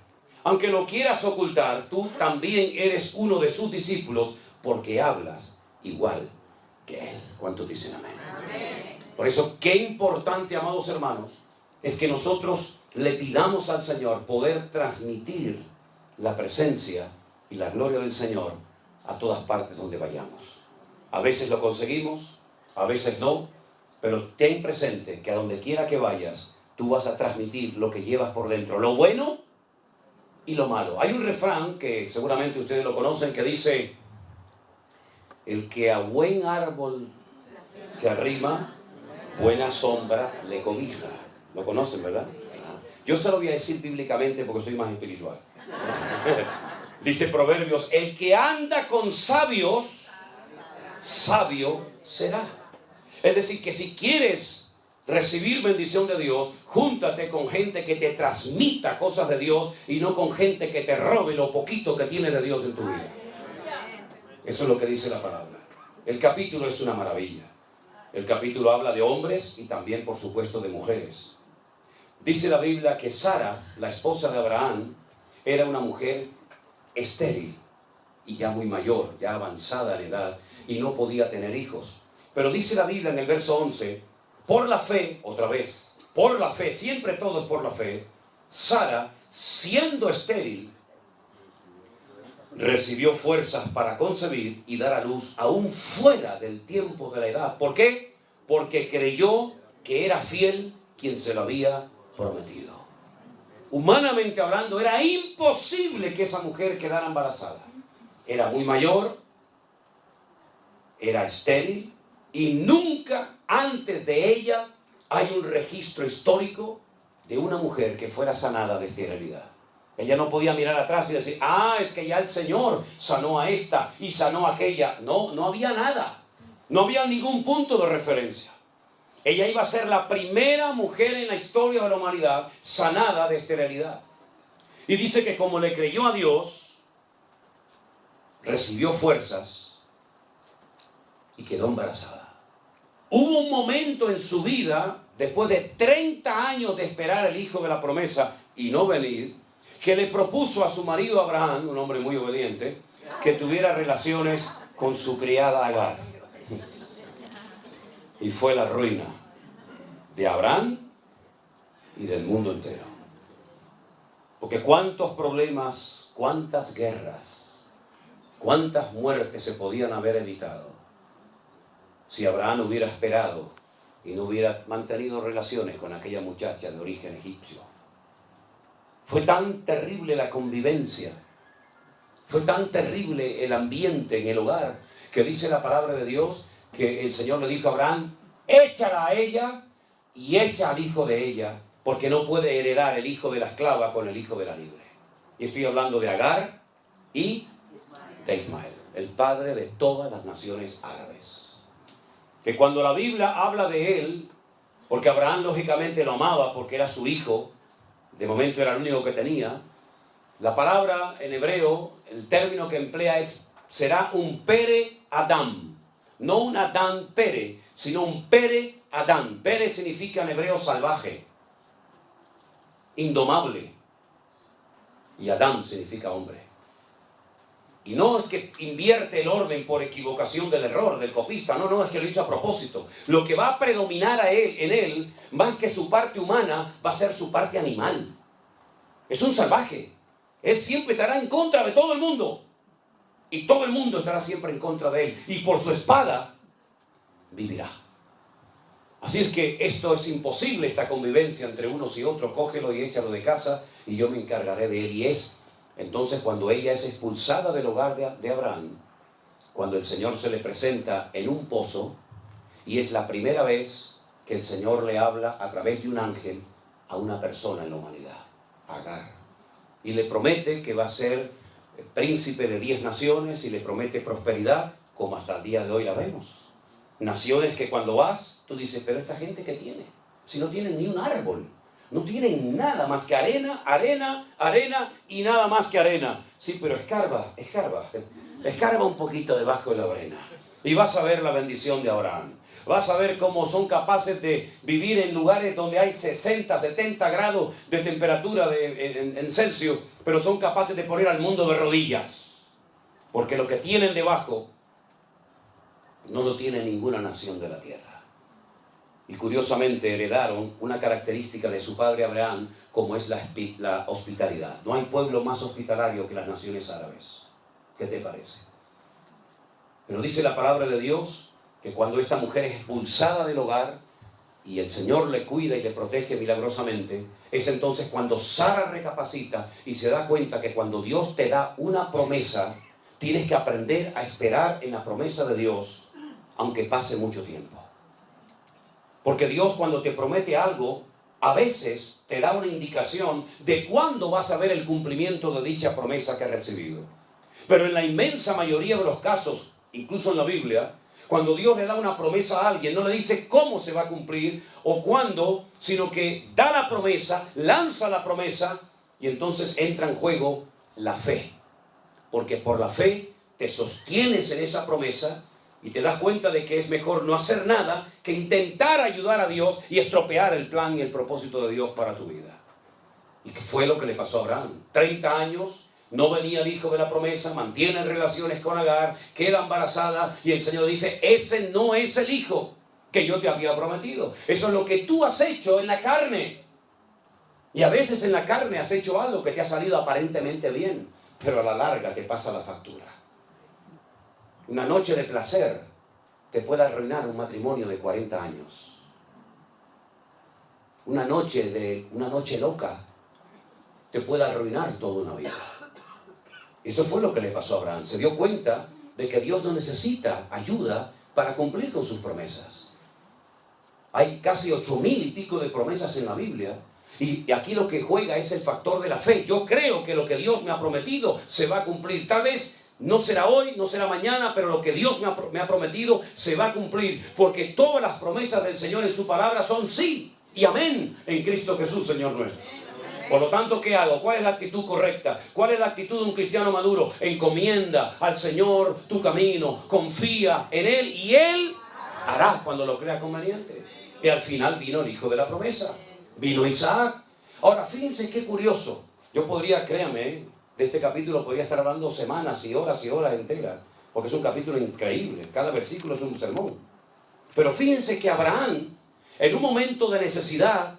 aunque lo quieras ocultar, tú también eres uno de sus discípulos porque hablas igual que él. ¿Cuántos dicen amén? Amén. Por eso, qué importante, amados hermanos, es que nosotros le pidamos al Señor poder transmitir la presencia y la gloria del Señor a todas partes donde vayamos. A veces lo conseguimos, a veces no, pero ten presente que a donde quiera que vayas, tú vas a transmitir lo que llevas por dentro, lo bueno y lo malo. Hay un refrán que seguramente ustedes lo conocen que dice: el que a buen árbol se arrima, buena sombra le cobija. ¿Lo conocen, verdad? Yo se lo voy a decir bíblicamente porque soy más espiritual. Dice Proverbios, el que anda con sabios, sabio será. Es decir, que si quieres recibir bendición de Dios, júntate con gente que te transmita cosas de Dios y no con gente que te robe lo poquito que tiene de Dios en tu vida. Eso es lo que dice la palabra. El capítulo es una maravilla. El capítulo habla de hombres y también, por supuesto, de mujeres. Dice la Biblia que Sara, la esposa de Abraham, era una mujer estéril y ya muy mayor, ya avanzada en edad, y no podía tener hijos. Pero dice la Biblia en el verso 11, por la fe, otra vez, por la fe, siempre todo es por la fe, Sara, siendo estéril, recibió fuerzas para concebir y dar a luz aún fuera del tiempo de la edad. ¿Por qué? Porque creyó que era fiel quien se lo había prometido. Humanamente hablando, era imposible que esa mujer quedara embarazada. Era muy mayor, era estéril, y nunca antes de ella hay un registro histórico de una mujer que fuera sanada de esterilidad. Ella no podía mirar atrás y decir, es que ya el Señor sanó a esta y sanó a aquella. No, no había nada. No había ningún punto de referencia. Ella iba a ser la primera mujer en la historia de la humanidad sanada de esterilidad. Y dice que como le creyó a Dios, recibió fuerzas y quedó embarazada. Hubo un momento en su vida, después de 30 años de esperar el hijo de la promesa y no venir, que le propuso a su marido Abraham, un hombre muy obediente, que tuviera relaciones con su criada Agar. Y fue la ruina de Abraham y del mundo entero. Porque cuántos problemas, cuántas guerras, cuántas muertes se podían haber evitado si Abraham hubiera esperado y no hubiera mantenido relaciones con aquella muchacha de origen egipcio. Fue tan terrible la convivencia, fue tan terrible el ambiente en el hogar, que dice la palabra de Dios que el Señor le dijo a Abraham, échala a ella y echa al hijo de ella, porque no puede heredar el hijo de la esclava con el hijo de la libre. Y estoy hablando de Agar y de Ismael, el padre de todas las naciones árabes. Que cuando la Biblia habla de él, porque Abraham lógicamente lo amaba porque era su hijo, de momento era el único que tenía, la palabra en hebreo, el término que emplea será un Pere Adam, no un Adán Pere, sino un Pere Adán. Pere significa en hebreo salvaje, indomable, y Adán significa hombre. Y no es que invierte el orden por equivocación del error, del copista. No, es que lo hizo a propósito. Lo que va a predominar en él, más que su parte humana, va a ser su parte animal. Es un salvaje. Él siempre estará en contra de todo el mundo. Y todo el mundo estará siempre en contra de él. Y por su espada, vivirá. Así es que esto es imposible, esta convivencia entre unos y otros. Cógelo y échalo de casa y yo me encargaré de él. Y entonces cuando ella es expulsada del hogar de Abraham, cuando el Señor se le presenta en un pozo, y es la primera vez que el Señor le habla a través de un ángel a una persona en la humanidad, Agar. Y le promete que va a ser príncipe de 10 naciones y le promete prosperidad, como hasta el día de hoy la vemos. Naciones que cuando vas, tú dices, pero esta gente ¿qué tiene? Si no tienen ni un árbol. No tienen nada más que arena, arena, arena y nada más que arena. Sí, pero escarba un poquito debajo de la arena. Y vas a ver la bendición de Abraham. Vas a ver cómo son capaces de vivir en lugares donde hay 60, 70 grados de temperatura en Celsius, pero son capaces de poner al mundo de rodillas. Porque lo que tienen debajo no lo tiene ninguna nación de la tierra. Y curiosamente heredaron una característica de su padre Abraham, como es la hospitalidad. No hay pueblo más hospitalario que las naciones árabes. ¿Qué te parece? Pero dice la palabra de Dios que cuando esta mujer es expulsada del hogar y el Señor le cuida y le protege milagrosamente, es entonces cuando Sara recapacita y se da cuenta que cuando Dios te da una promesa, tienes que aprender a esperar en la promesa de Dios, aunque pase mucho tiempo. Porque Dios, cuando te promete algo, a veces te da una indicación de cuándo vas a ver el cumplimiento de dicha promesa que has recibido. Pero en la inmensa mayoría de los casos, incluso en la Biblia, cuando Dios le da una promesa a alguien, no le dice cómo se va a cumplir o cuándo, sino que da la promesa, lanza la promesa y entonces entra en juego la fe. Porque por la fe te sostienes en esa promesa y te das cuenta de que es mejor no hacer nada que intentar ayudar a Dios y estropear el plan y el propósito de Dios para tu vida. Y fue lo que le pasó a Abraham. 30 años, no venía el hijo de la promesa, mantiene relaciones con Agar, queda embarazada y el Señor dice, ese no es el hijo que yo te había prometido. Eso es lo que tú has hecho en la carne. Y a veces en la carne has hecho algo que te ha salido aparentemente bien, pero a la larga te pasa la factura. Una noche de placer te puede arruinar un matrimonio de 40 años. Una noche loca te puede arruinar toda una vida. Eso fue lo que le pasó a Abraham. Se dio cuenta de que Dios no necesita ayuda para cumplir con sus promesas. Hay casi 8,000 y pico de promesas en la Biblia. Y aquí lo que juega es el factor de la fe. Yo creo que lo que Dios me ha prometido se va a cumplir. Tal vez no será hoy, no será mañana, pero lo que Dios me ha prometido se va a cumplir. Porque todas las promesas del Señor en su palabra son sí y amén en Cristo Jesús, Señor nuestro. Por lo tanto, ¿qué hago? ¿Cuál es la actitud correcta? ¿Cuál es la actitud de un cristiano maduro? Encomienda al Señor tu camino, confía en Él y Él hará cuando lo crea conveniente. Y al final vino el hijo de la promesa, vino Isaac. Ahora, fíjense qué curioso. Yo podría, créanme, de este capítulo podría estar hablando semanas y horas enteras, porque es un capítulo increíble. Cada versículo es un sermón. Pero fíjense que Abraham, en un momento de necesidad,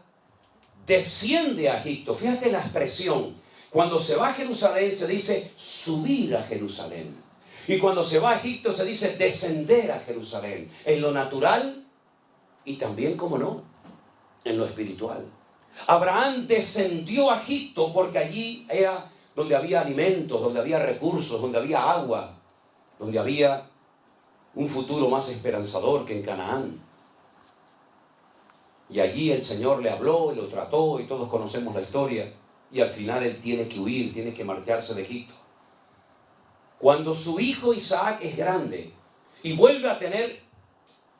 desciende a Egipto. Fíjate la expresión. Cuando se va a Jerusalén se dice subir a Jerusalén. Y cuando se va a Egipto se dice descender a Jerusalén. En lo natural y también, como no, en lo espiritual. Abraham descendió a Egipto porque allí era donde había alimentos, donde había recursos, donde había agua, donde había un futuro más esperanzador que en Canaán. Y allí el Señor le habló y lo trató y todos conocemos la historia. Y al final él tiene que huir, tiene que marcharse de Egipto. Cuando su hijo Isaac es grande y vuelve a tener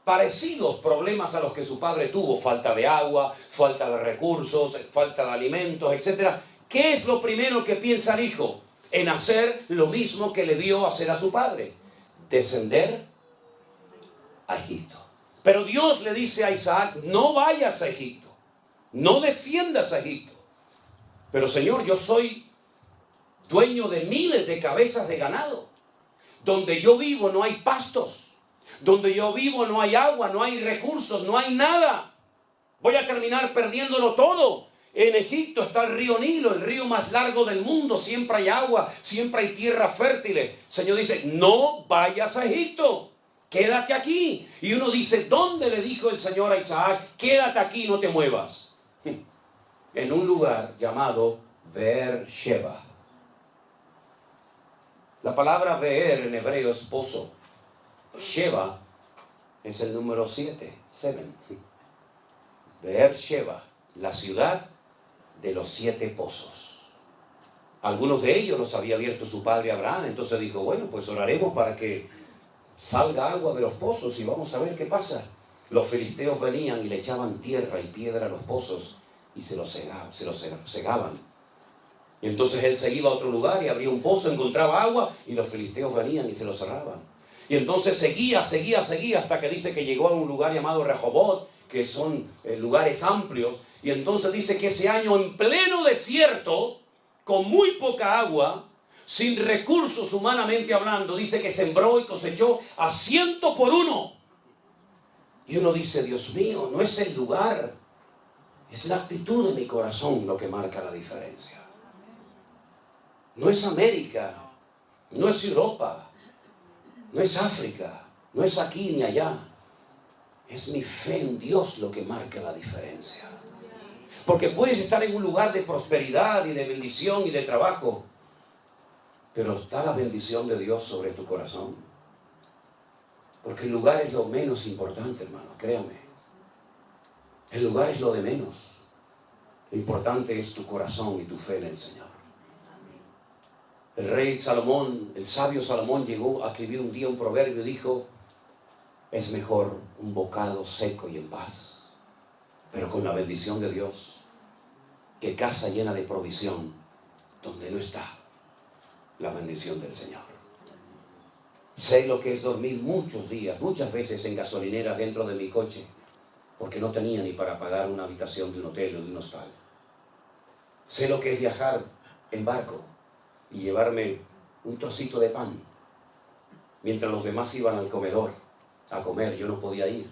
parecidos problemas a los que su padre tuvo, falta de agua, falta de recursos, falta de alimentos, etc. ¿Qué es lo primero que piensa el hijo? En hacer lo mismo que le vio hacer a su padre. Descender a Egipto. Pero Dios le dice a Isaac, no vayas a Egipto, no desciendas a Egipto. Pero Señor, yo soy dueño de miles de cabezas de ganado. Donde yo vivo no hay pastos. Donde yo vivo no hay agua, no hay recursos, no hay nada. Voy a terminar perdiéndolo todo. En Egipto está el río Nilo, el río más largo del mundo. Siempre hay agua, siempre hay tierra fértil. El Señor dice, no vayas a Egipto. Quédate aquí. Y uno dice, ¿dónde le dijo el Señor a Isaac? Quédate aquí, no te muevas. En un lugar llamado Beer-sheba. La palabra Beer en hebreo es pozo. Sheba es el número 7. Beer-sheba, la ciudad de los 7 pozos. Algunos de ellos los había abierto su padre Abraham. Entonces dijo, bueno, pues oraremos para que salga agua de los pozos y vamos a ver qué pasa. Los filisteos venían y le echaban tierra y piedra a los pozos y se los cegaban. Y entonces él se iba a otro lugar y abría un pozo, encontraba agua y los filisteos venían y se lo cerraban. Y entonces seguía hasta que dice que llegó a un lugar llamado Rehobot, que son lugares amplios. Y entonces dice que ese año en pleno desierto, con muy poca agua, sin recursos humanamente hablando, dice que sembró y cosechó a 100 por 1. Y uno dice, Dios mío, no es el lugar, es la actitud de mi corazón lo que marca la diferencia. No es América, no es Europa, no es África, no es aquí ni allá. Es mi fe en Dios lo que marca la diferencia. Porque puedes estar en un lugar de prosperidad y de bendición y de trabajo, pero está la bendición de Dios sobre tu corazón. Porque el lugar es lo menos importante, hermano, créame. El lugar es lo de menos. Lo importante es tu corazón y tu fe en el Señor. El rey Salomón, el sabio Salomón, llegó a escribir un día un proverbio y dijo: es mejor un bocado seco y en paz, pero con la bendición de Dios, que casa llena de provisión donde no está la bendición del Señor. Sé lo que es dormir muchos días, muchas veces en gasolineras dentro de mi coche, porque no tenía ni para pagar una habitación de un hotel o de un hostal. Sé lo que es viajar en barco y llevarme un trocito de pan. Mientras los demás iban al comedor a comer, yo no podía ir,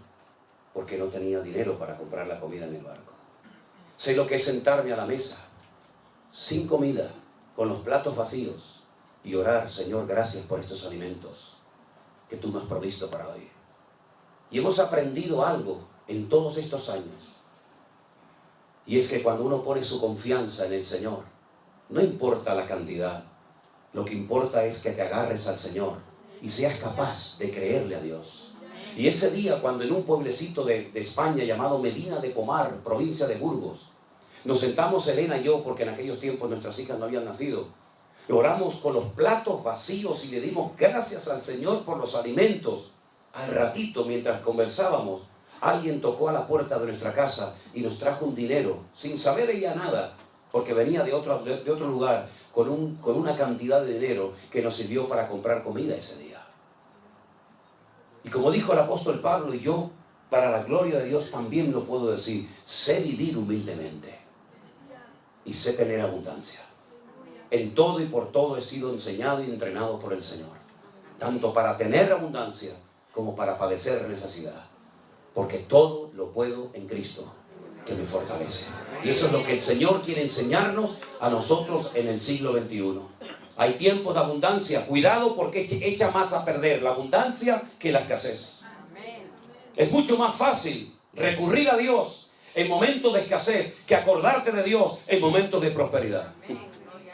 porque no tenía dinero para comprar la comida en el barco. Sé lo que es sentarme a la mesa, sin comida, con los platos vacíos, y orar: Señor, gracias por estos alimentos que tú me has provisto para hoy. Y hemos aprendido algo en todos estos años, y es que cuando uno pone su confianza en el Señor, no importa la cantidad, lo que importa es que te agarres al Señor y seas capaz de creerle a Dios. Y ese día, cuando en un pueblecito de España llamado Medina de Pomar, provincia de Burgos, nos sentamos Elena y yo, porque en aquellos tiempos nuestras hijas no habían nacido, oramos con los platos vacíos y le dimos gracias al Señor por los alimentos. Al ratito, mientras conversábamos, alguien tocó a la puerta de nuestra casa y nos trajo un dinero, sin saber ella nada, porque venía de otro lugar, con una cantidad de dinero que nos sirvió para comprar comida ese día. Y como dijo el apóstol Pablo, y yo, para la gloria de Dios, también lo puedo decir: sé vivir humildemente y sé tener abundancia. En todo y por todo he sido enseñado y entrenado por el Señor, tanto para tener abundancia como para padecer necesidad, porque todo lo puedo en Cristo que me fortalece. Y eso es lo que el Señor quiere enseñarnos a nosotros en el siglo XXI. Hay tiempos de abundancia. Cuidado, porque echa más a perder la abundancia que la escasez. Es mucho más fácil recurrir a Dios en momentos de escasez que acordarte de Dios en momentos de prosperidad.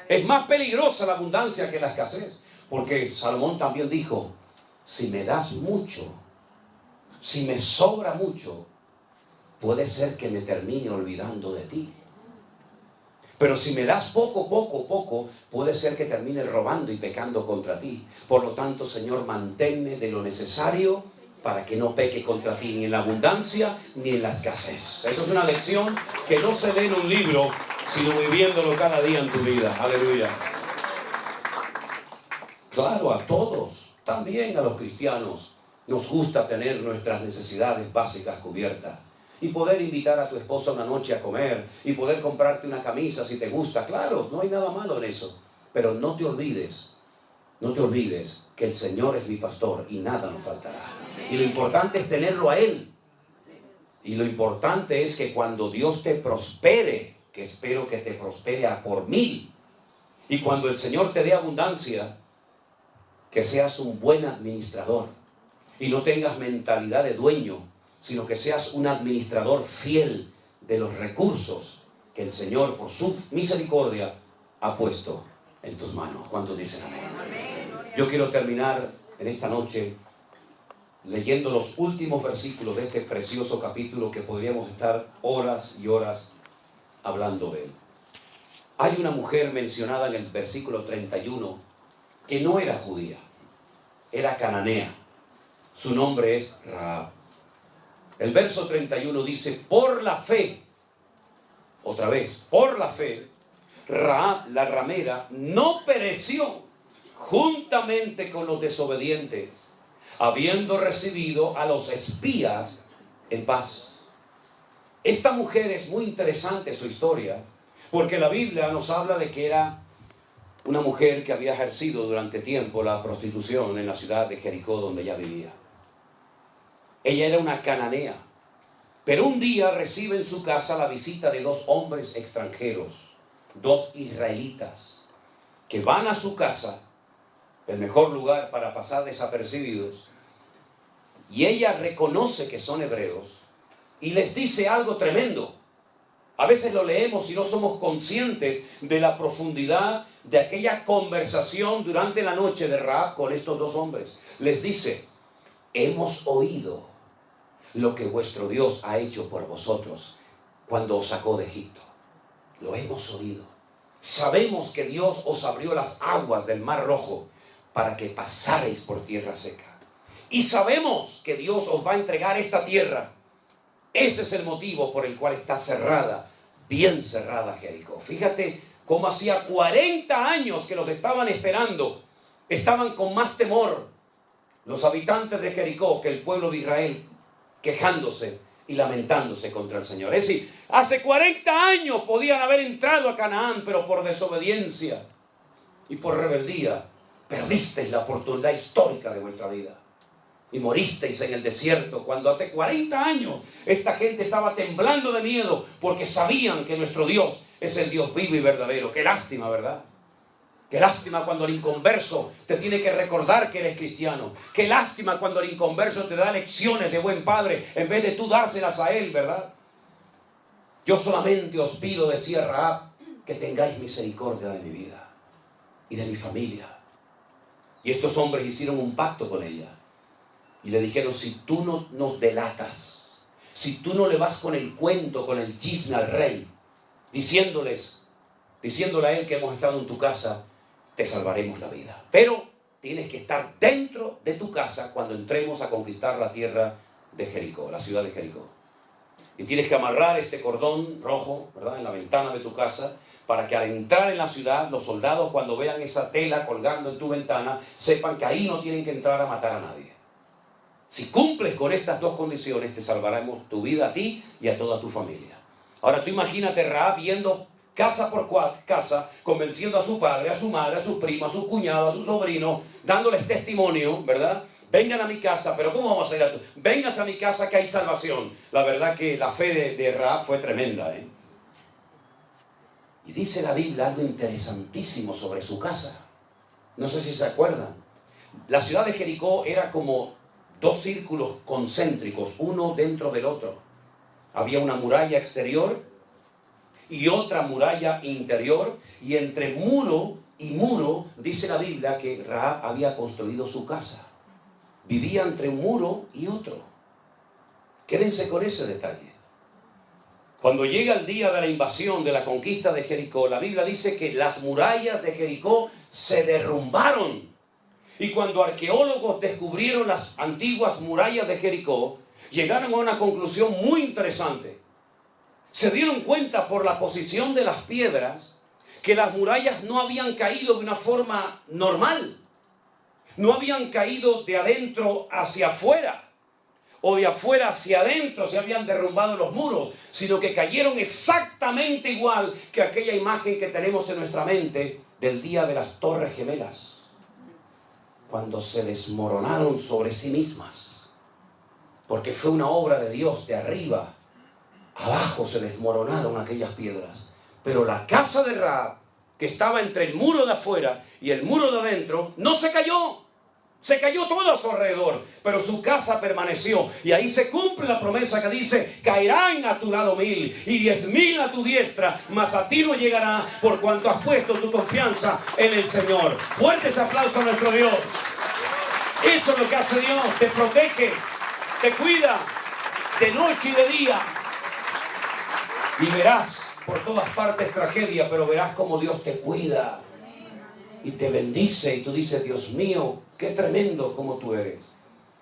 Es más peligrosa la abundancia que la escasez, porque Salomón también dijo: si me das mucho, si me sobra mucho, puede ser que me termine olvidando de ti. Pero si me das poco, puede ser que termine robando y pecando contra ti. Por lo tanto, Señor, manténme de lo necesario para que no peque contra ti, ni en la abundancia ni en la escasez. Eso es una lección que no se lee en un libro, sino viviéndolo cada día en tu vida. Aleluya. Claro, a todos, también a los cristianos, nos gusta tener nuestras necesidades básicas cubiertas. Y poder invitar a tu esposa una noche a comer, y poder comprarte una camisa si te gusta. Claro, no hay nada malo en eso. Pero no te olvides que el Señor es mi pastor y nada nos faltará. Y lo importante es tenerlo a Él. Y lo importante es que cuando Dios te prospere, que espero que te prospere a por 1000, y cuando el Señor te dé abundancia, que seas un buen administrador y no tengas mentalidad de dueño, sino que seas un administrador fiel de los recursos que el Señor, por su misericordia, ha puesto en tus manos. ¿Cuántos dicen amén? Yo quiero terminar en esta noche leyendo los últimos versículos de este precioso capítulo, que podríamos estar horas y horas hablando de él. Hay una mujer mencionada en el versículo 31 que no era judía, era cananea. Su nombre es Rahab. El verso 31 dice: por la fe, otra vez, por la fe, Rahab la ramera no pereció juntamente con los desobedientes, habiendo recibido a los espías en paz. Esta mujer es muy interesante, su historia, porque la Biblia nos habla de que era una mujer que había ejercido durante tiempo la prostitución en la ciudad de Jericó, donde ella vivía. Ella era una cananea, pero un día recibe en su casa la visita de 2 hombres extranjeros, 2 israelitas, que van a su casa, el mejor lugar para pasar desapercibidos, y ella reconoce que son hebreos y les dice algo tremendo. A veces lo leemos y no somos conscientes de la profundidad de aquella conversación durante la noche de Rahab con estos 2 hombres. Les dice: hemos oído lo que vuestro Dios ha hecho por vosotros cuando os sacó de Egipto. Lo hemos oído. Sabemos que Dios os abrió las aguas del Mar Rojo para que pasarais por tierra seca. Y sabemos que Dios os va a entregar esta tierra. Ese es el motivo por el cual está cerrada, bien cerrada Jericó. Fíjate cómo hacía 40 años que los estaban esperando. Estaban con más temor los habitantes de Jericó que el pueblo de Israel, quejándose y lamentándose contra el Señor. Es decir, hace 40 años podían haber entrado a Canaán, pero por desobediencia y por rebeldía perdisteis la oportunidad histórica de vuestra vida y moristeis en el desierto, cuando hace 40 años esta gente estaba temblando de miedo porque sabían que nuestro Dios es el Dios vivo y verdadero. Qué lástima, ¿verdad? Qué lástima cuando el inconverso te tiene que recordar que eres cristiano. Qué lástima cuando el inconverso te da lecciones de buen padre en vez de tú dárselas a él, ¿verdad? Yo solamente os pido, decía Rahab, que tengáis misericordia de mi vida y de mi familia. Y estos hombres hicieron un pacto con ella. Y le dijeron, si tú no nos delatas, si tú no le vas con el cuento, con el chisme al rey, diciéndole a él que hemos estado en tu casa, te salvaremos la vida. Pero tienes que estar dentro de tu casa cuando entremos a conquistar la tierra de Jericó, la ciudad de Jericó. Y tienes que amarrar este cordón rojo, ¿verdad?, en la ventana de tu casa, para que al entrar en la ciudad, los soldados, cuando vean esa tela colgando en tu ventana, sepan que ahí no tienen que entrar a matar a nadie. Si cumples con estas dos condiciones, te salvaremos tu vida a ti y a toda tu familia. Ahora tú imagínate Rahab viendo casa por casa, convenciendo a su padre, a su madre, a sus primos, a sus cuñados, a sus sobrinos, dándoles testimonio, ¿verdad? Vengan a mi casa, pero ¿cómo vamos a ir a tu? Vengas a mi casa que hay salvación. La verdad que la fe de Rahab fue tremenda, ¿eh? Y dice la Biblia algo interesantísimo sobre su casa. No sé si se acuerdan. La ciudad de Jericó era como dos círculos concéntricos, uno dentro del otro. Había una muralla exterior y otra muralla interior, y entre muro y muro, dice la Biblia que Rahab había construido su casa. Vivía entre un muro y otro. Quédense con ese detalle. Cuando llega el día de la invasión, de la conquista de Jericó, la Biblia dice que las murallas de Jericó se derrumbaron. Y cuando arqueólogos descubrieron las antiguas murallas de Jericó, llegaron a una conclusión muy interesante. Se dieron cuenta por la posición de las piedras que las murallas no habían caído de una forma normal. No habían caído de adentro hacia afuera o de afuera hacia adentro, se habían derrumbado los muros, sino que cayeron exactamente igual que aquella imagen que tenemos en nuestra mente del día de las Torres Gemelas, cuando se desmoronaron sobre sí mismas, porque fue una obra de Dios. De arriba abajo se desmoronaron aquellas piedras, pero la casa de Rahab, que estaba entre el muro de afuera y el muro de adentro, no se cayó. Se cayó todo a su alrededor, pero su casa permaneció. Y ahí se cumple la promesa que dice, caerán a tu lado 1000 y 10.000 a tu diestra, mas a ti no llegará, por cuanto has puesto tu confianza en el Señor. Fuertes aplausos a nuestro Dios. Eso es lo que hace Dios. Te protege, te cuida de noche y de día. Y verás por todas partes tragedia, pero verás cómo Dios te cuida y te bendice. Y tú dices, Dios mío, qué tremendo como tú eres.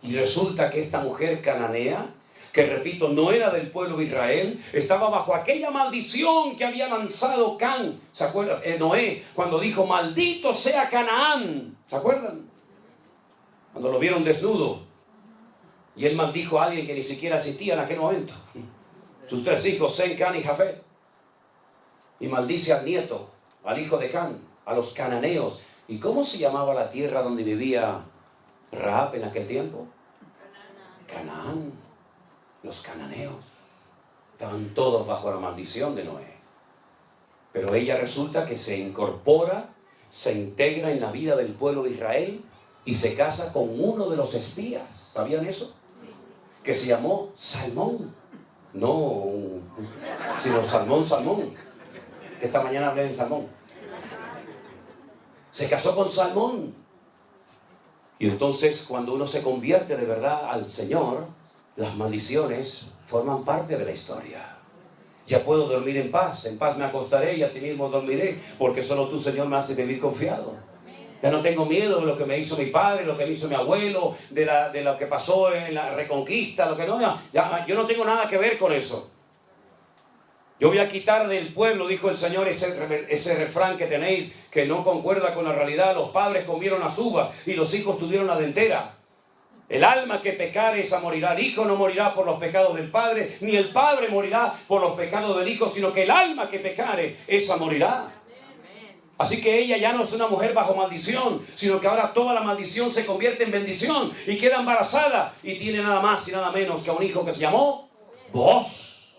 Y resulta que esta mujer cananea, que repito, no era del pueblo de Israel, estaba bajo aquella maldición que había lanzado Can. ¿Se acuerdan? Noé, cuando dijo, maldito sea Canaán. ¿Se acuerdan? Cuando lo vieron desnudo. Y él maldijo a alguien que ni siquiera existía en aquel momento. Sus 3 hijos, Sem, Can y Jafet. Y maldice al nieto, al hijo de Can, a los cananeos. ¿Y cómo se llamaba la tierra donde vivía Rahab en aquel tiempo? Canaán. Los cananeos. Estaban todos bajo la maldición de Noé. Pero ella resulta que se incorpora, se integra en la vida del pueblo de Israel y se casa con uno de los espías. ¿Sabían eso? Que se llamó Salmón. No, sino Salmón. Que esta mañana hablé en Salmón. Se casó con Salmón. Y entonces cuando uno se convierte de verdad al Señor, Las maldiciones forman parte de la historia. Ya puedo dormir en paz me acostaré y asimismo dormiré, porque solo tú, Señor, me haces vivir confiado. Ya no tengo miedo de lo que me hizo mi padre, lo que me hizo mi abuelo, de lo que pasó en la Reconquista, lo que no, yo no tengo nada que ver con eso. Yo voy a quitar del pueblo, dijo el Señor, ese refrán que tenéis que no concuerda con la realidad. Los padres comieron las uvas y los hijos tuvieron la dentera. El alma que pecare, esa morirá. El hijo no morirá por los pecados del padre, ni el padre morirá por los pecados del hijo, sino que el alma que pecare, esa morirá. Así que ella ya no es una mujer bajo maldición, sino que ahora toda la maldición se convierte en bendición y queda embarazada y tiene nada más y nada menos que a un hijo que se llamó Booz.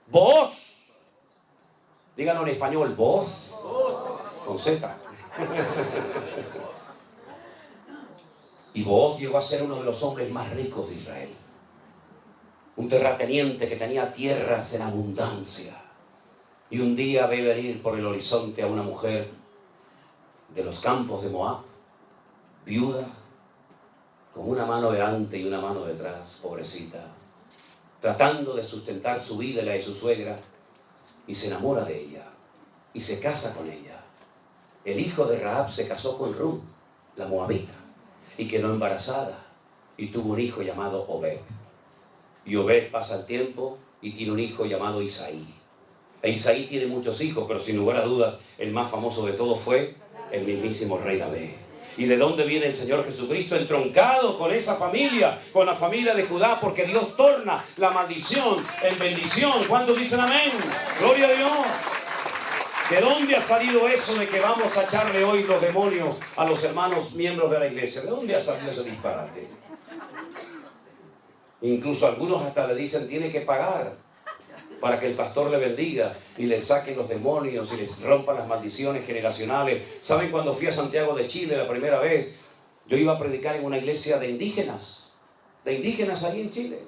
Booz. Díganlo en español, Booz. Con Z. Y Booz llegó a ser uno de los hombres más ricos de Israel. Un terrateniente que tenía tierras en abundancia. Y un día ve venir por el horizonte a una mujer de los campos de Moab, viuda, con una mano delante y una mano detrás, pobrecita, tratando de sustentar su vida y la de su suegra, y se enamora de ella, y se casa con ella. El hijo de Rahab se casó con Ruth, la moabita, y quedó embarazada, y tuvo un hijo llamado Obed. Y Obed pasa el tiempo y tiene un hijo llamado Isaí. E Isaí tiene muchos hijos, pero sin lugar a dudas, el más famoso de todos fue el mismísimo rey David. ¿Y de dónde viene el Señor Jesucristo? Entroncado con esa familia, con la familia de Judá, porque Dios torna la maldición en bendición. ¿Cuántos dicen amén? ¡Gloria a Dios! ¿De dónde ha salido eso de que vamos a echarle hoy los demonios a los hermanos miembros de la iglesia? ¿De dónde ha salido ese disparate? Incluso algunos hasta le dicen tiene que pagar para que el pastor le bendiga y le saquen los demonios y les rompan las maldiciones generacionales. ¿Saben cuando fui a Santiago de Chile la primera vez? Yo iba a predicar en una iglesia de indígenas ahí en Chile.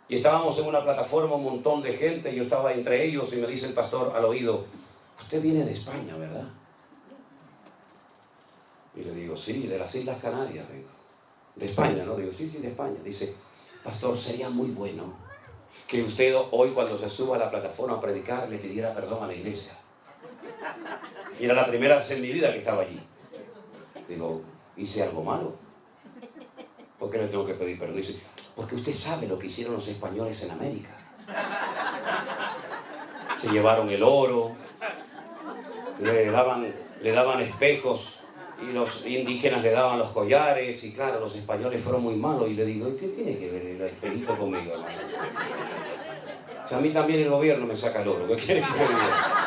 Y estábamos en una plataforma, un montón de gente, y yo estaba entre ellos y me dice el pastor al oído, usted viene de España, ¿verdad? Y le digo, sí, de las Islas Canarias vengo. De España, ¿no? Digo, sí, de España. Dice, pastor, sería muy bueno que usted hoy cuando se suba a la plataforma a predicar le pidiera perdón a la iglesia. Y era la primera vez en mi vida que estaba allí. Digo, ¿hice algo malo? ¿Por qué le tengo que pedir perdón? Dice, porque usted sabe lo que hicieron los españoles en América. Se llevaron el oro, le daban espejos y los indígenas le daban los collares y claro, los españoles fueron muy malos. Y le digo, ¿qué tiene que ver el espejito conmigo, hermano? O sea, a mí también el gobierno me saca el oro. ¿Qué quiere que me diga?